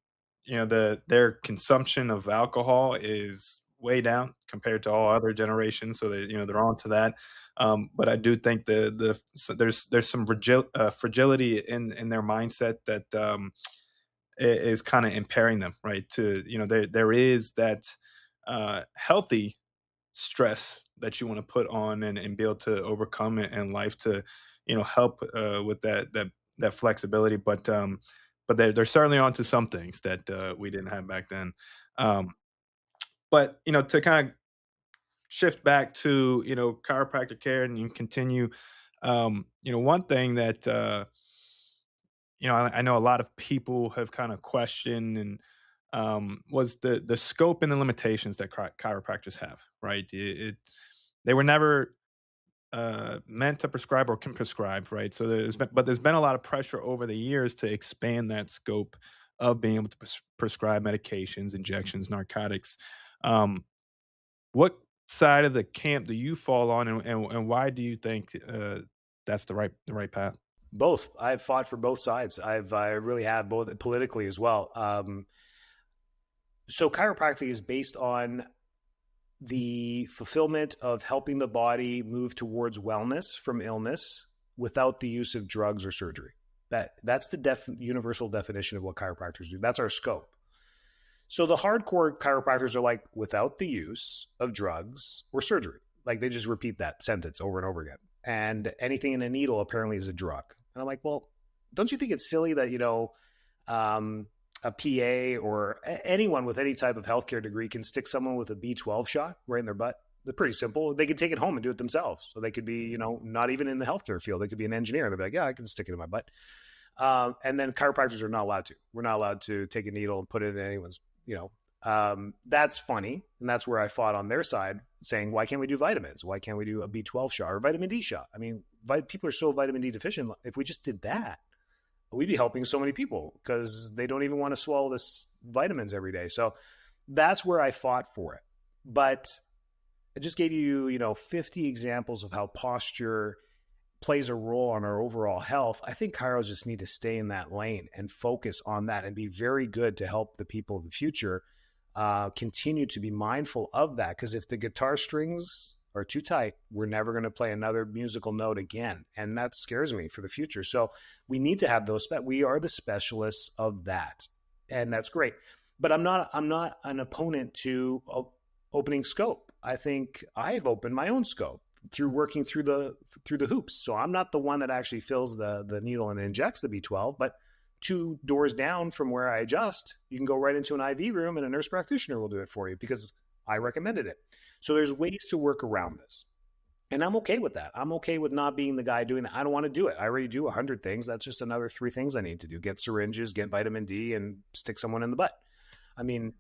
you know, their consumption of alcohol is way down compared to all other generations, so they, you know, they're on to that. But I do think so there's some fragility in their mindset that is kind of impairing them, right? To, you know, there is that healthy stress that you want to put on and be able to overcome it in life to, you know, help with that flexibility. But they're certainly onto some things that we didn't have back then. Um, but you know, to kind of shift back to, you know, chiropractic care and you continue, you know, one thing that you know, I know a lot of people have kind of questioned and was the scope and the limitations that chiropractors have, right? They were never meant to prescribe or can prescribe, right? So there's been a lot of pressure over the years to expand that scope of being able to prescribe medications, injections, narcotics. Um, what side of the camp do you fall on, and why do you think that's the right path? both. I've fought for both sides. I really have, both politically as well. So chiropractic is based on the fulfillment of helping the body move towards wellness from illness without the use of drugs or surgery. That's the universal definition of what chiropractors do. That's our scope. So the hardcore chiropractors are like, without the use of drugs or surgery. Like, they just repeat that sentence over and over again. And anything in a needle apparently is a drug. And I'm like, well, don't you think it's silly that, you know, a PA or anyone with any type of healthcare degree can stick someone with a B12 shot right in their butt? They're pretty simple. They could take it home and do it themselves. So they could be, you know, not even in the healthcare field. They could be an engineer. They'd be like, yeah, I can stick it in my butt. And then chiropractors are not allowed to. We're not allowed to take a needle and put it in anyone's, you know. That's funny. And that's where I fought on their side, saying, why can't we do vitamins? Why can't we do a B12 shot or a vitamin D shot? I mean, people are so vitamin D deficient. If we just did that, we'd be helping so many people because they don't even want to swallow this vitamins every day. So that's where I fought for it. But I just gave you, you know, 50 examples of how posture plays a role on our overall health. I think chiros just need to stay in that lane and focus on that and be very good to help the people of the future continue to be mindful of that. Because if the guitar strings are too tight, we're never going to play another musical note again. And that scares me for the future. So we need to have those. We are the specialists of that. And that's great. But I'm not an opponent to opening scope. I think I've opened my own scope. through working through the hoops. So I'm not the one that actually fills the needle and injects the B12, but 2 doors down from where I adjust, you can go right into an IV room and a nurse practitioner will do it for you because I recommended it. So there's ways to work around this. And I'm okay with that. I'm okay with not being the guy doing that. I don't want to do it. I already do 100 things. That's just another 3 things I need to do. Get syringes, get vitamin D, and stick someone in the butt. I mean,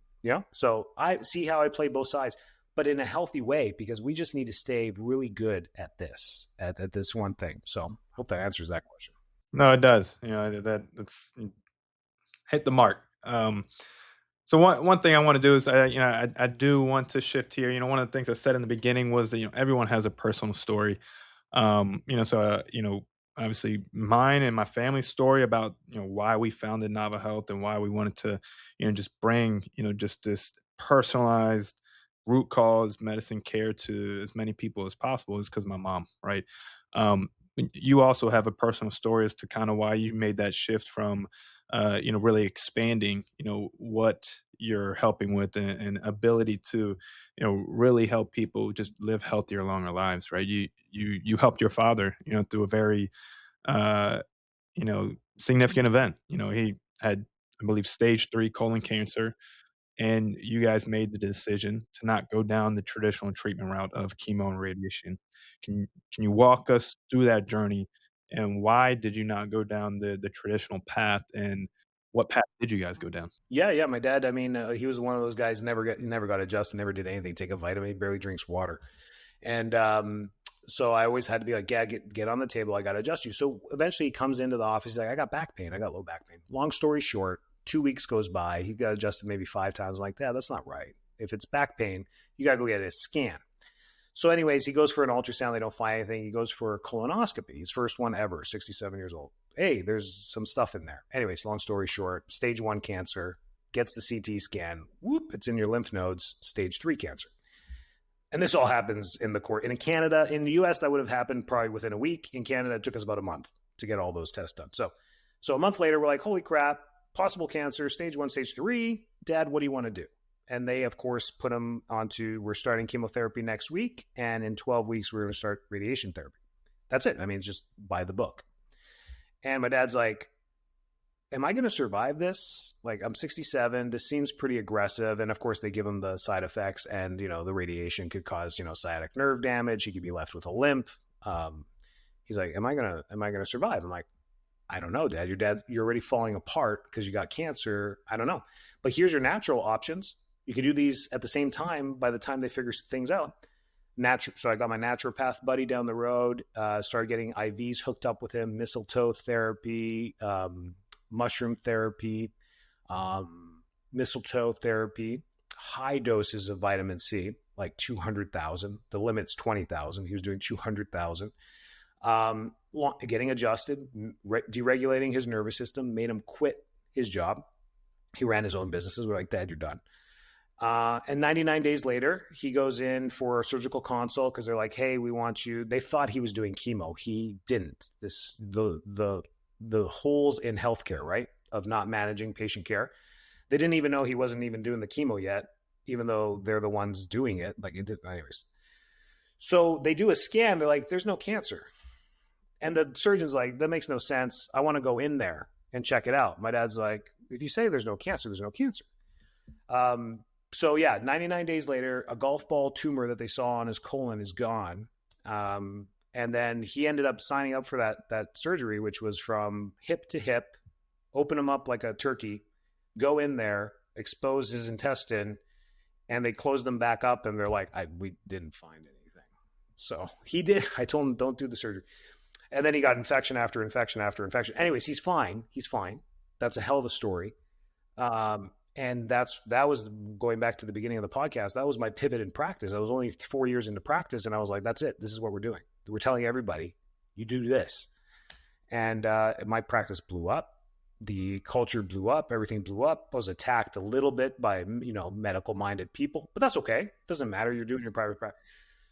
so I see how I play both sides, but in a healthy way, because we just need to stay really good at this one thing. So hope that answers that question. No, it does. That's hit the mark. So one thing I want to do is I do want to shift here. One of the things I said in the beginning was that everyone has a personal story. Obviously mine and my family's story about why we founded Nava Health and why we wanted to just bring just this personalized root cause medicine care to as many people as possible is because my mom, right? Um, you also have a personal story as to kind of why you made that shift from really expanding, what you're helping with and ability to, really help people just live healthier, longer lives, right? You helped your father, through a very, uh, significant event. He had, I believe, stage 3 colon cancer, and you guys made the decision to not go down the traditional treatment route of chemo and radiation. Can you walk us through that journey, and why did you not go down the traditional path, and what path did you guys go down? Yeah. My dad, I mean, he was one of those guys, never got adjusted, never did anything, take a vitamin, he barely drinks water. And so I always had to be like, yeah, get on the table. I got to adjust you. So eventually he comes into the office. He's like, I got back pain. I got low back pain. Long story short, 2 weeks goes by. He got adjusted maybe 5 times. I'm like, yeah, that's not right. If it's back pain, you got to go get a scan. So anyways, he goes for an ultrasound. They don't find anything. He goes for a colonoscopy. His first one ever, 67 years old. Hey, there's some stuff in there. Anyways, long story short, stage 1 cancer, gets the CT scan. Whoop, it's in your lymph nodes, stage 3 cancer. And this all happens in the court. And in Canada, in the US, that would have happened probably within a week. In Canada, it took us about a month to get all those tests done. So a month later, we're like, holy crap, possible cancer, stage 1, stage 3. Dad, what do you want to do? And they, of course, put him onto, we're starting chemotherapy next week. And in 12 weeks, we're going to start radiation therapy. That's it. I mean, it's just by the book. And my dad's like, am I going to survive this? Like, I'm 67. This seems pretty aggressive. And of course, they give him the side effects, and the radiation could cause sciatic nerve damage. He could be left with a limp. He's like, am I gonna survive? I'm like, I don't know, Dad. You're already falling apart because you got cancer. I don't know. But here's your natural options. You can do these at the same time. By the time they figure things out, so I got my naturopath buddy down the road. Started getting IVs hooked up with him, mistletoe therapy. Mushroom therapy, mistletoe therapy, high doses of vitamin C, like 200,000. The limit's 20,000. He was doing 200,000. Getting adjusted, deregulating his nervous system, made him quit his job. He ran his own businesses. We're like, Dad, you're done. And 99 days later, he goes in for a surgical consult because they're like, hey, we want you. They thought he was doing chemo. He didn't. The holes in healthcare, right, of not managing patient care. They didn't even know he wasn't even doing the chemo yet, even though they're the ones doing it. Like, it did, anyways. So they do a scan. They're like, there's no cancer. And the surgeon's like, that makes no sense. I want to go in there and check it out. My dad's like, if you say there's no cancer, there's no cancer. So yeah, 99 days later, a golf ball tumor that they saw on his colon is gone. And then he ended up signing up for that surgery, which was from hip to hip, open him up like a turkey, go in there, expose his intestine, and they closed them back up. And they're like, we didn't find anything. So he did. I told him, don't do the surgery. And then he got infection after infection after infection. Anyways, he's fine. He's fine. That's a hell of a story. And that was going back to the beginning of the podcast. That was my pivot in practice. I was only 4 years into practice, and I was like, that's it. This is what we're doing. We're telling everybody, you do this. And my practice blew up. The culture blew up. Everything blew up. I was attacked a little bit by, medical-minded people. But that's okay. It doesn't matter. You're doing your private practice.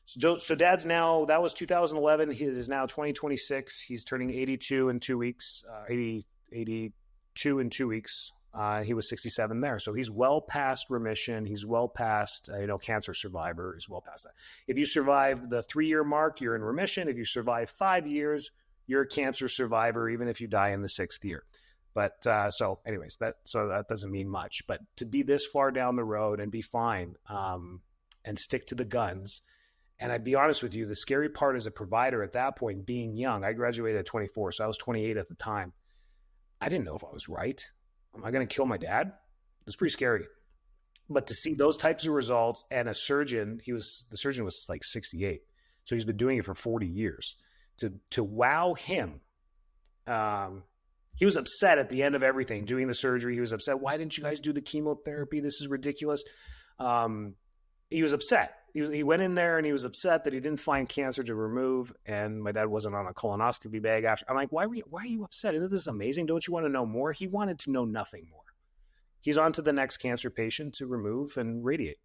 So Dad's now, that was 2011. He is now 2026. He's turning 82 in 2 weeks. 82 in 2 weeks. He was 67 there. So he's well past remission. He's well past, cancer survivor. He's well past that. If you survive the 3 year mark, you're in remission. If you survive 5 years, you're a cancer survivor, even if you die in the 6th year. But anyways, that doesn't mean much. But to be this far down the road and be fine, and stick to the guns. And I'd be honest with you, the scary part as a provider at that point, being young, I graduated at 24, so I was 28 at the time. I didn't know if I was right. Am I going to kill my dad? It's pretty scary. But to see those types of results, and a surgeon, the surgeon was like 68, so he's been doing it for 40 years. To wow him, he was upset at the end of everything, doing the surgery. He was upset. Why didn't you guys do the chemotherapy? This is ridiculous. He was upset. He went in there and he was upset that he didn't find cancer to remove, and my dad wasn't on a colonoscopy bag after. I'm like, why are you upset? Isn't this amazing? Don't you want to know more? He wanted to know nothing more. He's on to the next cancer patient to remove and radiate.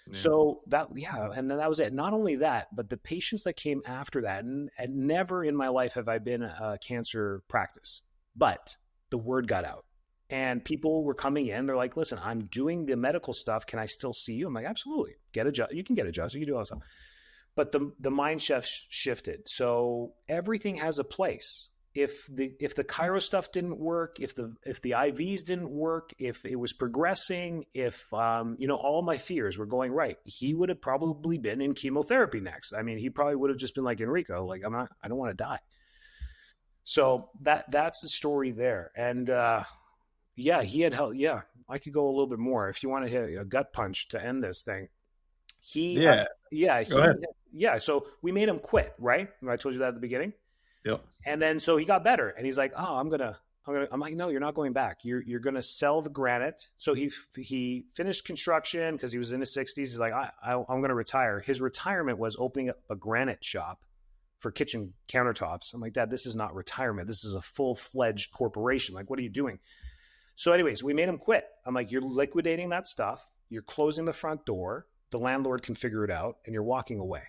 Yeah. So and then that was it. Not only that, but the patients that came after that, and never in my life have I been a cancer practice, but the word got out. And people were coming in. They're like, listen, I'm doing the medical stuff. Can I still see you? I'm like, absolutely. You can get adjusted. You can do all that stuff. But the mind shifted. So everything has a place. If the chiro stuff didn't work, if the IVs didn't work, if it was progressing, if all my fears were going right, he would have probably been in chemotherapy next. I mean, he probably would have just been like, Enrico, like, I don't want to die. So that's the story there. And yeah, he had help. Yeah, I could go a little bit more if you want to hit a gut punch to end this thing. Go ahead. So we made him quit, right? I told you that at the beginning. Yep. And then so he got better, and he's like, "Oh, I'm like, no, you're not going back. You're gonna sell the granite." So he finished construction because he was in his 60s. He's like, I'm gonna retire. His retirement was opening up a granite shop for kitchen countertops. I'm like, Dad, this is not retirement. This is a full-fledged corporation. Like, what are you doing? So anyways, we made him quit. I'm like, you're liquidating that stuff. You're closing the front door. The landlord can figure it out, and you're walking away.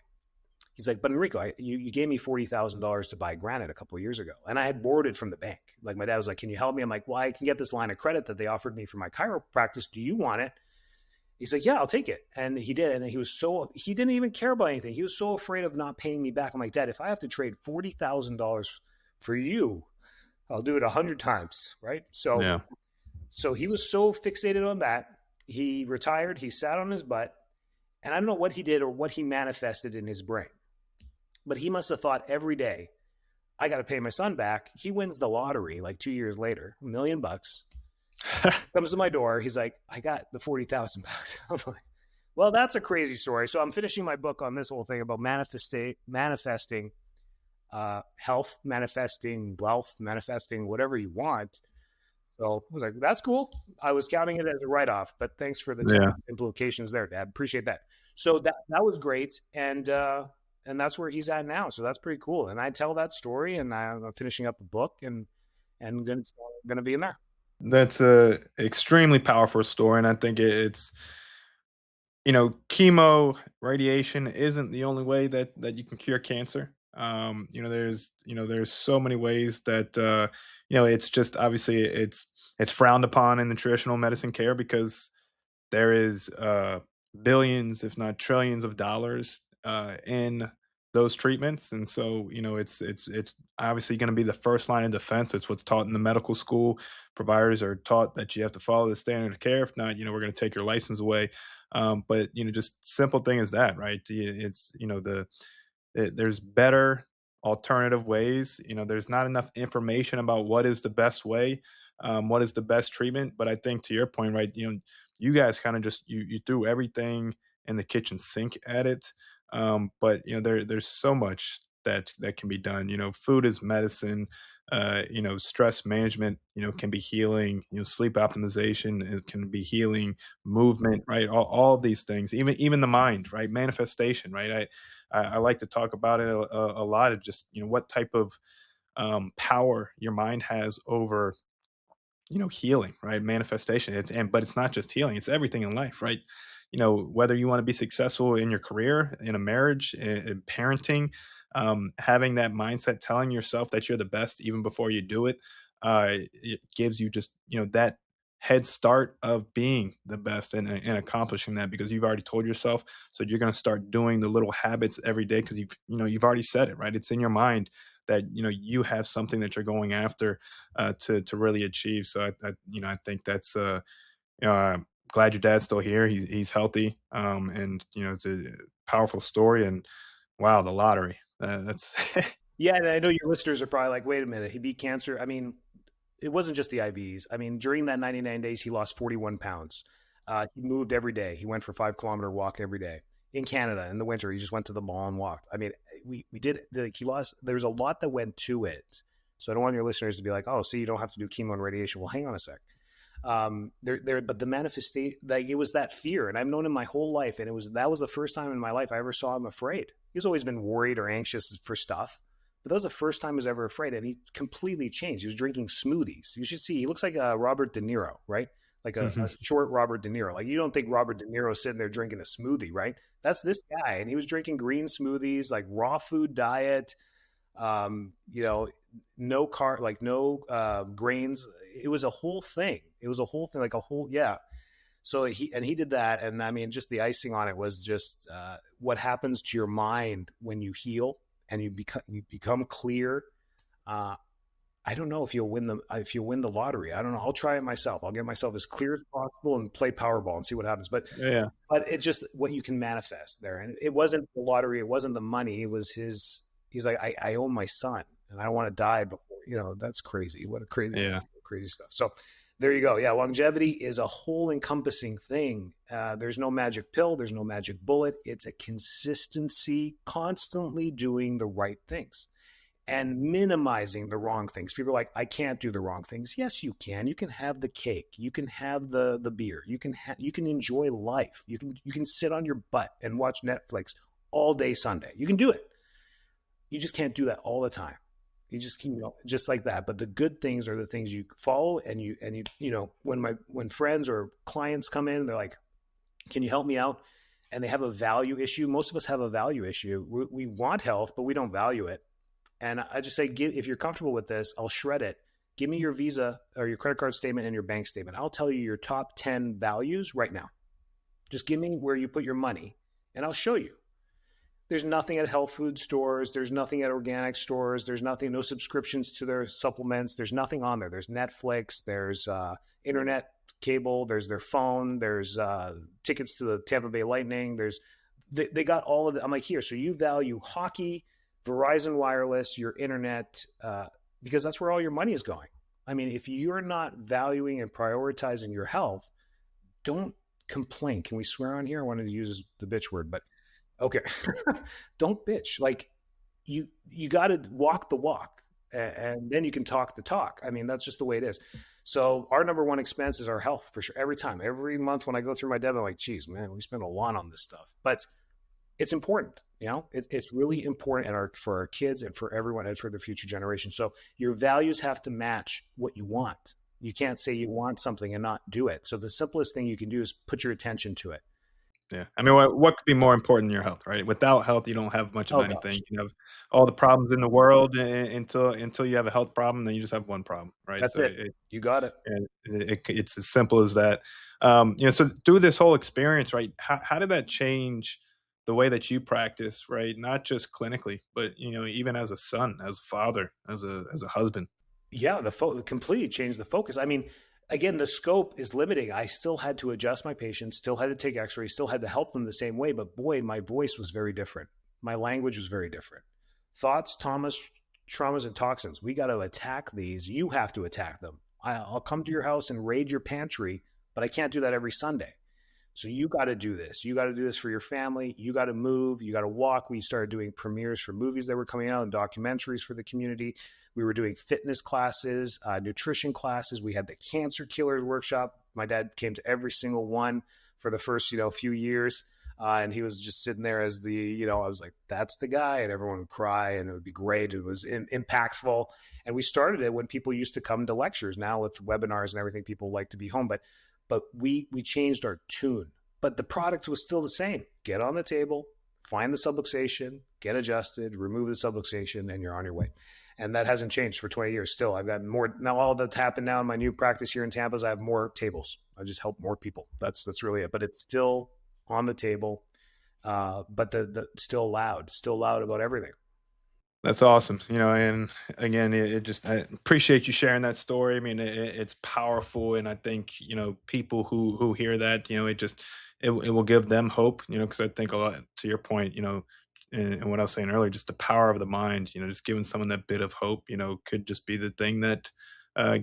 He's like, but Enrico, you gave me $40,000 to buy granite a couple of years ago, and I had borrowed it from the bank. Like, my dad was like, can you help me? I'm like, well, I can get this line of credit that they offered me for my chiropractic. Do you want it? He's like, yeah, I'll take it. And he did. And he didn't even care about anything. He was so afraid of not paying me back. I'm like, Dad, if I have to trade $40,000 for you, I'll do it 100 times. Right. So he was so fixated on that. He retired. He sat on his butt. And I don't know what he did or what he manifested in his brain. But he must have thought every day, I got to pay my son back. He wins the lottery like 2 years later, $1 million. Comes to my door. He's like, I got the $40,000. I'm like, well, that's a crazy story. So I'm finishing my book on this whole thing about manifesting health, manifesting wealth, manifesting whatever you want. So I was like, that's cool. I was counting it as a write-off, but thanks for the implications there, Dad. Appreciate that. So that was great. And that's where he's at now. So that's pretty cool. And I tell that story, and I'm finishing up a book and going to be in there. That's a extremely powerful story. And I think it's, chemo radiation isn't the only way that you can cure cancer. There's so many ways that, it's just obviously it's frowned upon in the traditional medicine care because there is billions, if not trillions of dollars in those treatments. And so, it's obviously going to be the first line of defense. It's what's taught in the medical school. Providers are taught that you have to follow the standard of care. If not, we're going to take your license away. But, just simple thing as that, right? It's, there's better alternative ways. There's not enough information about what is the best way, what is the best treatment. But I think to your point, right, you guys kind of just, you threw everything in the kitchen sink at it. But there's so much that can be done. Food is medicine. Stress management, can be healing. Sleep optimization, it can be healing. Movement, right? All of these things, even the mind, right? Manifestation, right? I like to talk about it a lot of just what type of power your mind has over healing, right? Manifestation. But it's not just healing, it's everything in life, right? Whether you want to be successful in your career, in a marriage, in parenting, having that mindset, telling yourself that you're the best even before you do it, it gives you just that head start of being the best and accomplishing that, because you've already told yourself. So you're going to start doing the little habits every day because you've already said it, right? It's in your mind that you have something that you're going after to really achieve. So I think that's glad your dad's still here. He's healthy, and it's a powerful story. And wow, the lottery. That's Yeah, and I know your listeners are probably like, wait a minute, he beat cancer. I mean, it wasn't just the IVs. I mean, during that 99 days, he lost 41 pounds. He moved every day. He went for 5 kilometer walk every day. In Canada in the winter, he just went to the mall and walked. I mean, we did, like, he lost, there's a lot that went to it. So I don't want your listeners to be like, oh, see, you don't have to do chemo and radiation. Well, hang on a sec. But the manifestation, like, it was that fear. And I've known him my whole life. And that was the first time in my life I ever saw him afraid. He's always been worried or anxious for stuff. But that was the first time he was ever afraid, and he completely changed. He was drinking smoothies. You should see. He looks like a Robert De Niro, right? Like a short Robert De Niro. Like, you don't think Robert De Niro is sitting there drinking a smoothie, right? That's this guy, and he was drinking green smoothies, like raw food diet. You know, no like no grains. It was a whole thing. It was a whole thing, like a whole yeah. So he did that, and I mean, just the icing on it was just what happens to your mind when you heal and you become clear. I don't know if you'll win the lottery. I don't know. I'll try it myself. I'll get myself as clear as possible and play Powerball and see what happens. yeah, But it's just what you can manifest there. And it wasn't the lottery. It wasn't the money. It was his. He's like, I own my son, and I don't want to die before. That's crazy. What a yeah. crazy stuff. So there you go. Yeah, longevity is a whole encompassing thing. There's no magic pill. There's no magic bullet. It's a consistency, constantly doing the right things and minimizing the wrong things. People are like, I can't do the wrong things. Yes, you can. You can have the cake. You can have the beer. You can enjoy life. You can sit on your butt and watch Netflix all day Sunday. You can do it. You just can't do that all the time. You just keep, just like that. But the good things are the things you follow, and when friends or clients come in, they're like, can you help me out? And they have a value issue. Most of us have a value issue. We want health, but we don't value it. And I just say, if you're comfortable with this, I'll shred it. Give me your Visa or your credit card statement and your bank statement. I'll tell you your top 10 values right now. Just give me where you put your money, and I'll show you. There's nothing at health food stores. There's nothing at organic stores. There's nothing, no subscriptions to their supplements. There's nothing on there. There's Netflix. There's internet cable. There's their phone. There's tickets to the Tampa Bay Lightning. They got all of it. I'm like, here, so you value hockey, Verizon Wireless, your internet, because that's where all your money is going. I mean, if you're not valuing and prioritizing your health, don't complain. Can we swear on here? I wanted to use the bitch word, but okay. Don't bitch. Like, you got to walk the walk, and then you can talk the talk. I mean, that's just the way it is. So our number one expense is our health, for sure. Every month when I go through my debit, I'm like, geez, man, we spend a lot on this stuff, but it's important. It's really important for our kids and for everyone and for the future generation. So your values have to match what you want. You can't say you want something and not do it. So the simplest thing you can do is put your attention to it. Yeah. I mean, what could be more important than your health, right? Without health, you don't have much of Oh anything. gosh, You have all the problems in the world until you have a health problem, then you just have one problem, right? that's So it. You got it. it's as simple as that. So through this whole experience, right? How did that change the way that you practice, right? Not just clinically, but even as a son, as a father, as a husband. Yeah, completely changed the focus. I mean, again, the scope is limiting. I still had to adjust my patients, still had to take x-rays, still had to help them the same way, but boy, my voice was very different. My language was very different. Thoughts, traumas, and toxins. We got to attack these. You have to attack them. I'll come to your house and raid your pantry, but I can't do that every Sunday. So you got to do this. You got to do this for your family. You got to move. You got to walk. We started doing premieres for movies that were coming out and documentaries for the community. We were doing fitness classes, nutrition classes. We had the Cancer Killers workshop. My dad came to every single one for the first, few years. And he was just sitting there as I was like, that's the guy. And everyone would cry and it would be great. It was impactful. And we started it when people used to come to lectures. Now with webinars and everything, people like to be home. But we changed our tune. But the product was still the same. Get on the table, find the subluxation, get adjusted, remove the subluxation, and you're on your way. And that hasn't changed for 20 years. Still, I've got more now. All that's happened now in my new practice here in Tampa is I have more tables. I just help more people. That's really it. But it's still on the table. But the still loud about everything. That's awesome. And again, it just, I appreciate you sharing that story. I mean, it's powerful. And I think, people who hear that, it will give them hope, because I think a lot to your point, and what I was saying earlier, just the power of the mind, just giving someone that bit of hope, could just be the thing that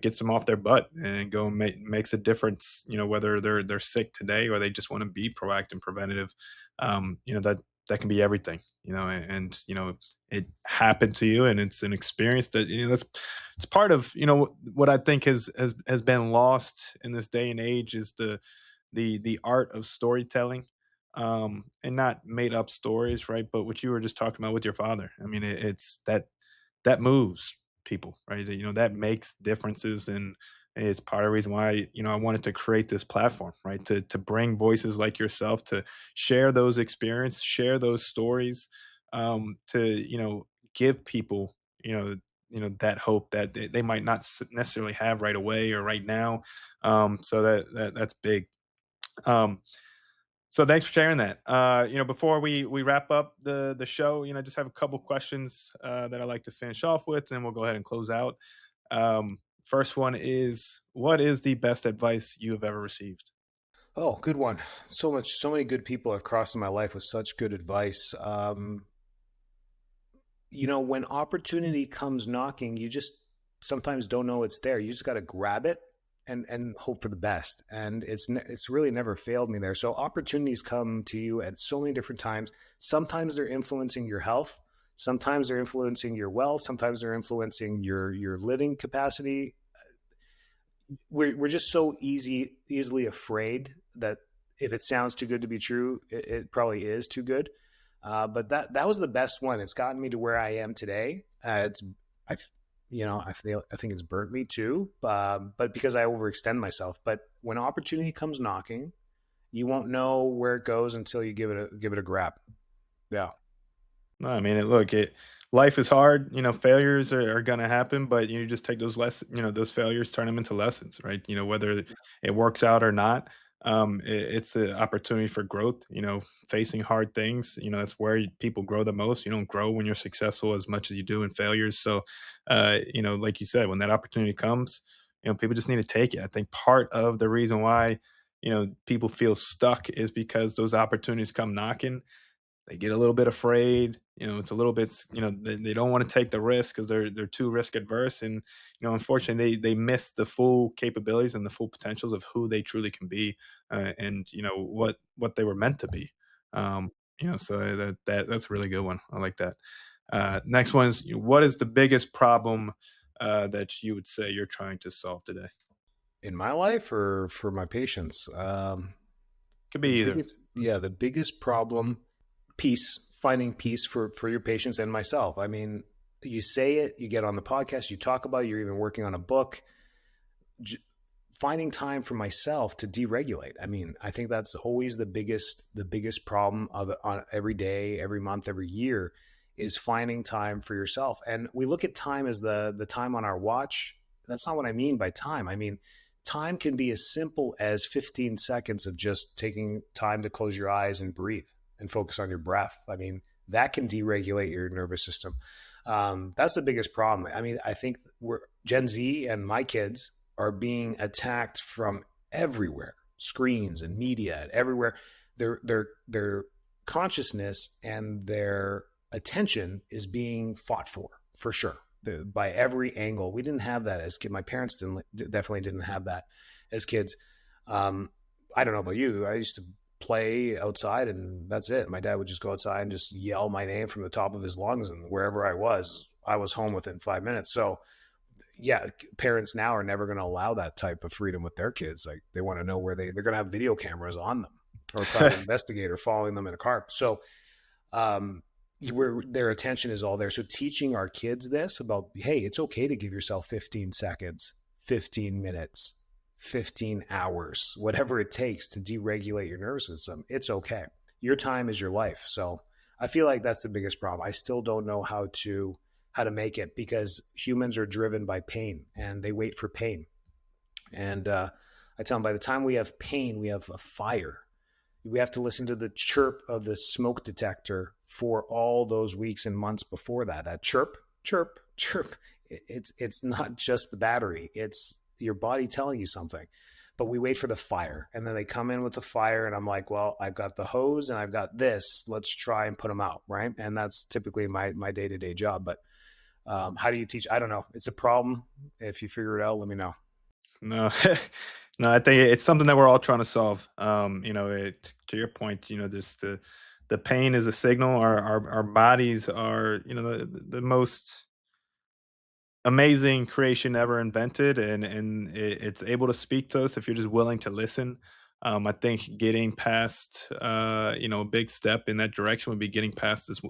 gets them off their butt and go and makes a difference, whether they're sick today or they just want to be proactive and preventative. That can be everything, and it happened to you, and it's an experience that, that's it's part of, what I think has been lost in this day and age is the art of storytelling, and not made up stories, right? But what you were just talking about with your father, I mean, it's that moves people, right? That makes differences, and it's part of the reason why, I wanted to create this platform, right? To bring voices like yourself to share those experiences, share those stories, to give people, that hope that they might not necessarily have right away or right now. So that's big. Um, so thanks for sharing that. Before we wrap up the show, just have a couple questions that I like to finish off with, and we'll go ahead and close out. First one is, what is the best advice you have ever received? Oh, good one. So many good people have crossed in my life with such good advice. When opportunity comes knocking, you just sometimes don't know it's there. You just got to grab it and hope for the best. And it's really never failed me there. So opportunities come to you at so many different times. Sometimes they're influencing your health. Sometimes they're influencing your wealth. Sometimes they're influencing your living capacity. We're just so easily afraid that if it sounds too good to be true, it probably is too good. But that was the best one. It's gotten me to where I am today. I I think it's burnt me too, but because I overextend myself. But when opportunity comes knocking, you won't know where it goes until you give it a grab. Yeah. No, I mean, life is hard. Failures are going to happen, but you just take those those failures, turn them into lessons, right? Whether it works out or not, it's an opportunity for growth. Facing hard things, that's where people grow the most. You don't grow when you're successful as much as you do in failures. So, like you said, when that opportunity comes, people just need to take it. I think part of the reason why, people feel stuck is because those opportunities come knocking, they get a little bit afraid. It's a little bit, they don't want to take the risk because they're too risk adverse, and unfortunately, they miss the full capabilities and the full potentials of who they truly can be, and what they were meant to be. Um, so that's a really good one. I like that. Next one is, what is the biggest problem that you would say you're trying to solve today? In my life or for my patients, Could the be either. biggest problem, peace, finding peace for your patients and myself. I mean, you say it, you get on the podcast, you talk about it, you're even working on a book. Finding time for myself to deregulate. I mean, I think that's always the biggest problem of it on every day, every month, every year, is finding time for yourself. And we look at time as the time on our watch. That's not what I mean by time. I mean, time can be as simple as 15 seconds of just taking time to close your eyes and breathe and focus on your breath. I mean, that can deregulate your nervous system. That's the biggest problem. I mean, I think we're Gen Z and my kids are being attacked from everywhere, screens and media and everywhere. Their consciousness and their attention is being fought for sure, by every angle. We didn't have that as kids. My parents definitely didn't have that as kids. Um, I don't know about you. I used to play outside and that's it. My dad would just go outside and just yell my name from the top of his lungs, and wherever I was home within 5 minutes. So yeah, parents now are never going to allow that type of freedom with their kids. Like, they want to know where they're going to have video cameras on them or a private investigator following them in a car. So um, where their attention is all there. So teaching our kids this about, hey, it's okay to give yourself 15 seconds, 15 minutes, 15 hours, whatever it takes to deregulate your nervous system. It's okay. Your time is your life. So I feel like that's the biggest problem. I still don't know how to how to make it, because humans are driven by pain and they wait for pain. And I tell them, by the time we have pain, we have a fire. We have to listen to the chirp of the smoke detector for all those weeks and months before that. That chirp, chirp, chirp. It's not just the battery. It's your body telling you something. But we wait for the fire, and then they come in with the fire, and I'm like, well, I've got the hose and I've got this. Let's try and put them out, right? And that's typically my day-to-day job. But how do you teach? I don't know. It's a problem. If you figure it out, let me know. No, no, I think it's something that we're all trying to solve. To your point, just the pain is a signal. Our bodies are, the most amazing creation ever invented, and it's able to speak to us if you're just willing to listen. I think getting past a big step in that direction would be getting past this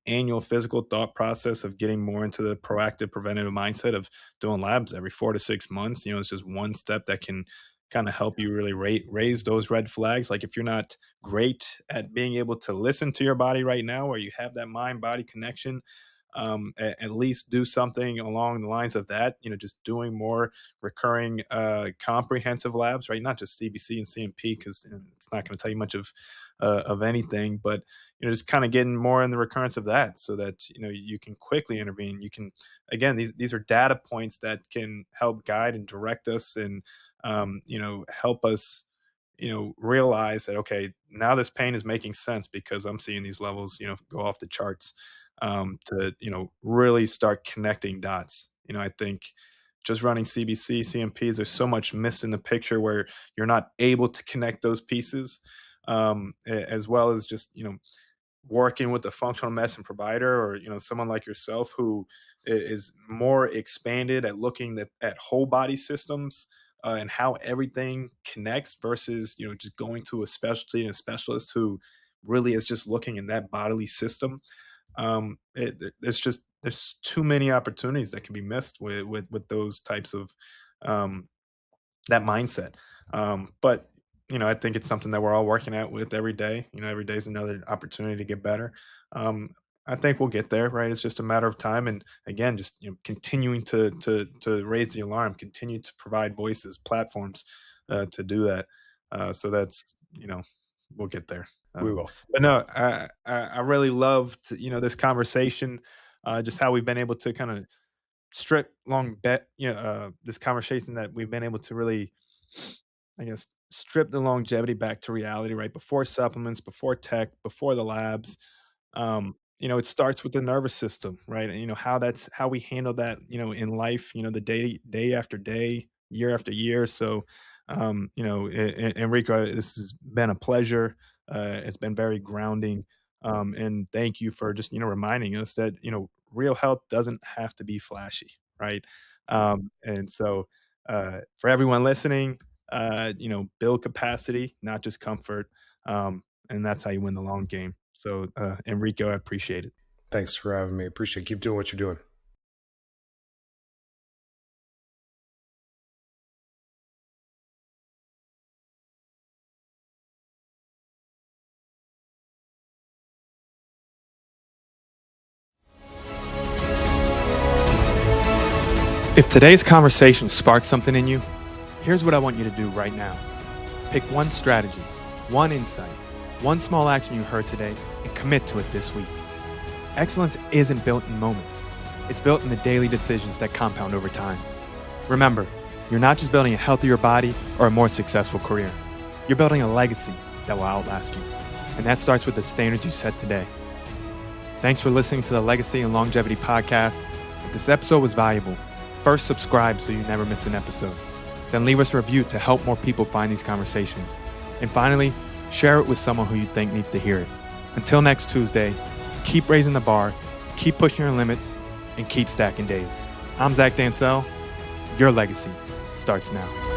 annual physical thought process of getting more into the proactive preventative mindset of doing labs every 4 to 6 months. It's just one step that can kind of help you really raise those red flags. Like, if you're not great at being able to listen to your body right now, or you have that mind body connection, at least do something along the lines of that. Just doing more recurring comprehensive labs, right? Not just CBC and CMP, because it's not going to tell you much of anything, but just kind of getting more in the recurrence of that, so that you can quickly intervene. You can, again, these are data points that can help guide and direct us, and help us realize that, okay, now this pain is making sense because I'm seeing these levels go off the charts. To really start connecting dots. I think just running CBC, CMPs, there's so much missed in the picture where you're not able to connect those pieces, as well as just working with a functional medicine provider, or someone like yourself who is more expanded at looking at whole body systems, and how everything connects, versus just going to a specialty and a specialist who really is just looking in that bodily system. There's too many opportunities that can be missed with those types of um, that mindset. But I think it's something that we're all working at with every day. Every day is another opportunity to get better. Um, I think we'll get there, right? It's just a matter of time, and again, just continuing to raise the alarm, continue to provide voices, platforms to do that. So that's we'll get there. We will. But no, I really loved this conversation, just how we've been able to kind of strip long bet this conversation, that we've been able to really, I guess, strip the longevity back to reality, right? Before supplements, before tech, before the labs. It starts with the nervous system, right? And how we handle that, in life, the day after day, year after year. So, Enrico, this has been a pleasure. It's been very grounding. And thank you for just, reminding us that, real health doesn't have to be flashy, right? And so, for everyone listening, build capacity, not just comfort. And that's how you win the long game. So, Enrico, I appreciate it. Thanks for having me. Appreciate it. Keep doing what you're doing. If today's conversation sparked something in you, here's what I want you to do right now. Pick one strategy, one insight, one small action you heard today, and commit to it this week. Excellence isn't built in moments. It's built in the daily decisions that compound over time. Remember, you're not just building a healthier body or a more successful career. You're building a legacy that will outlast you. And that starts with the standards you set today. Thanks for listening to the Legacy and Longevity Podcast. If this episode was valuable, first subscribe so you never miss an episode. Then leave us a review to help more people find these conversations. And finally, share it with someone who you think needs to hear it. Until next Tuesday, keep raising the bar, keep pushing your limits, and keep stacking days. I'm Zach Dancel. Your legacy starts now.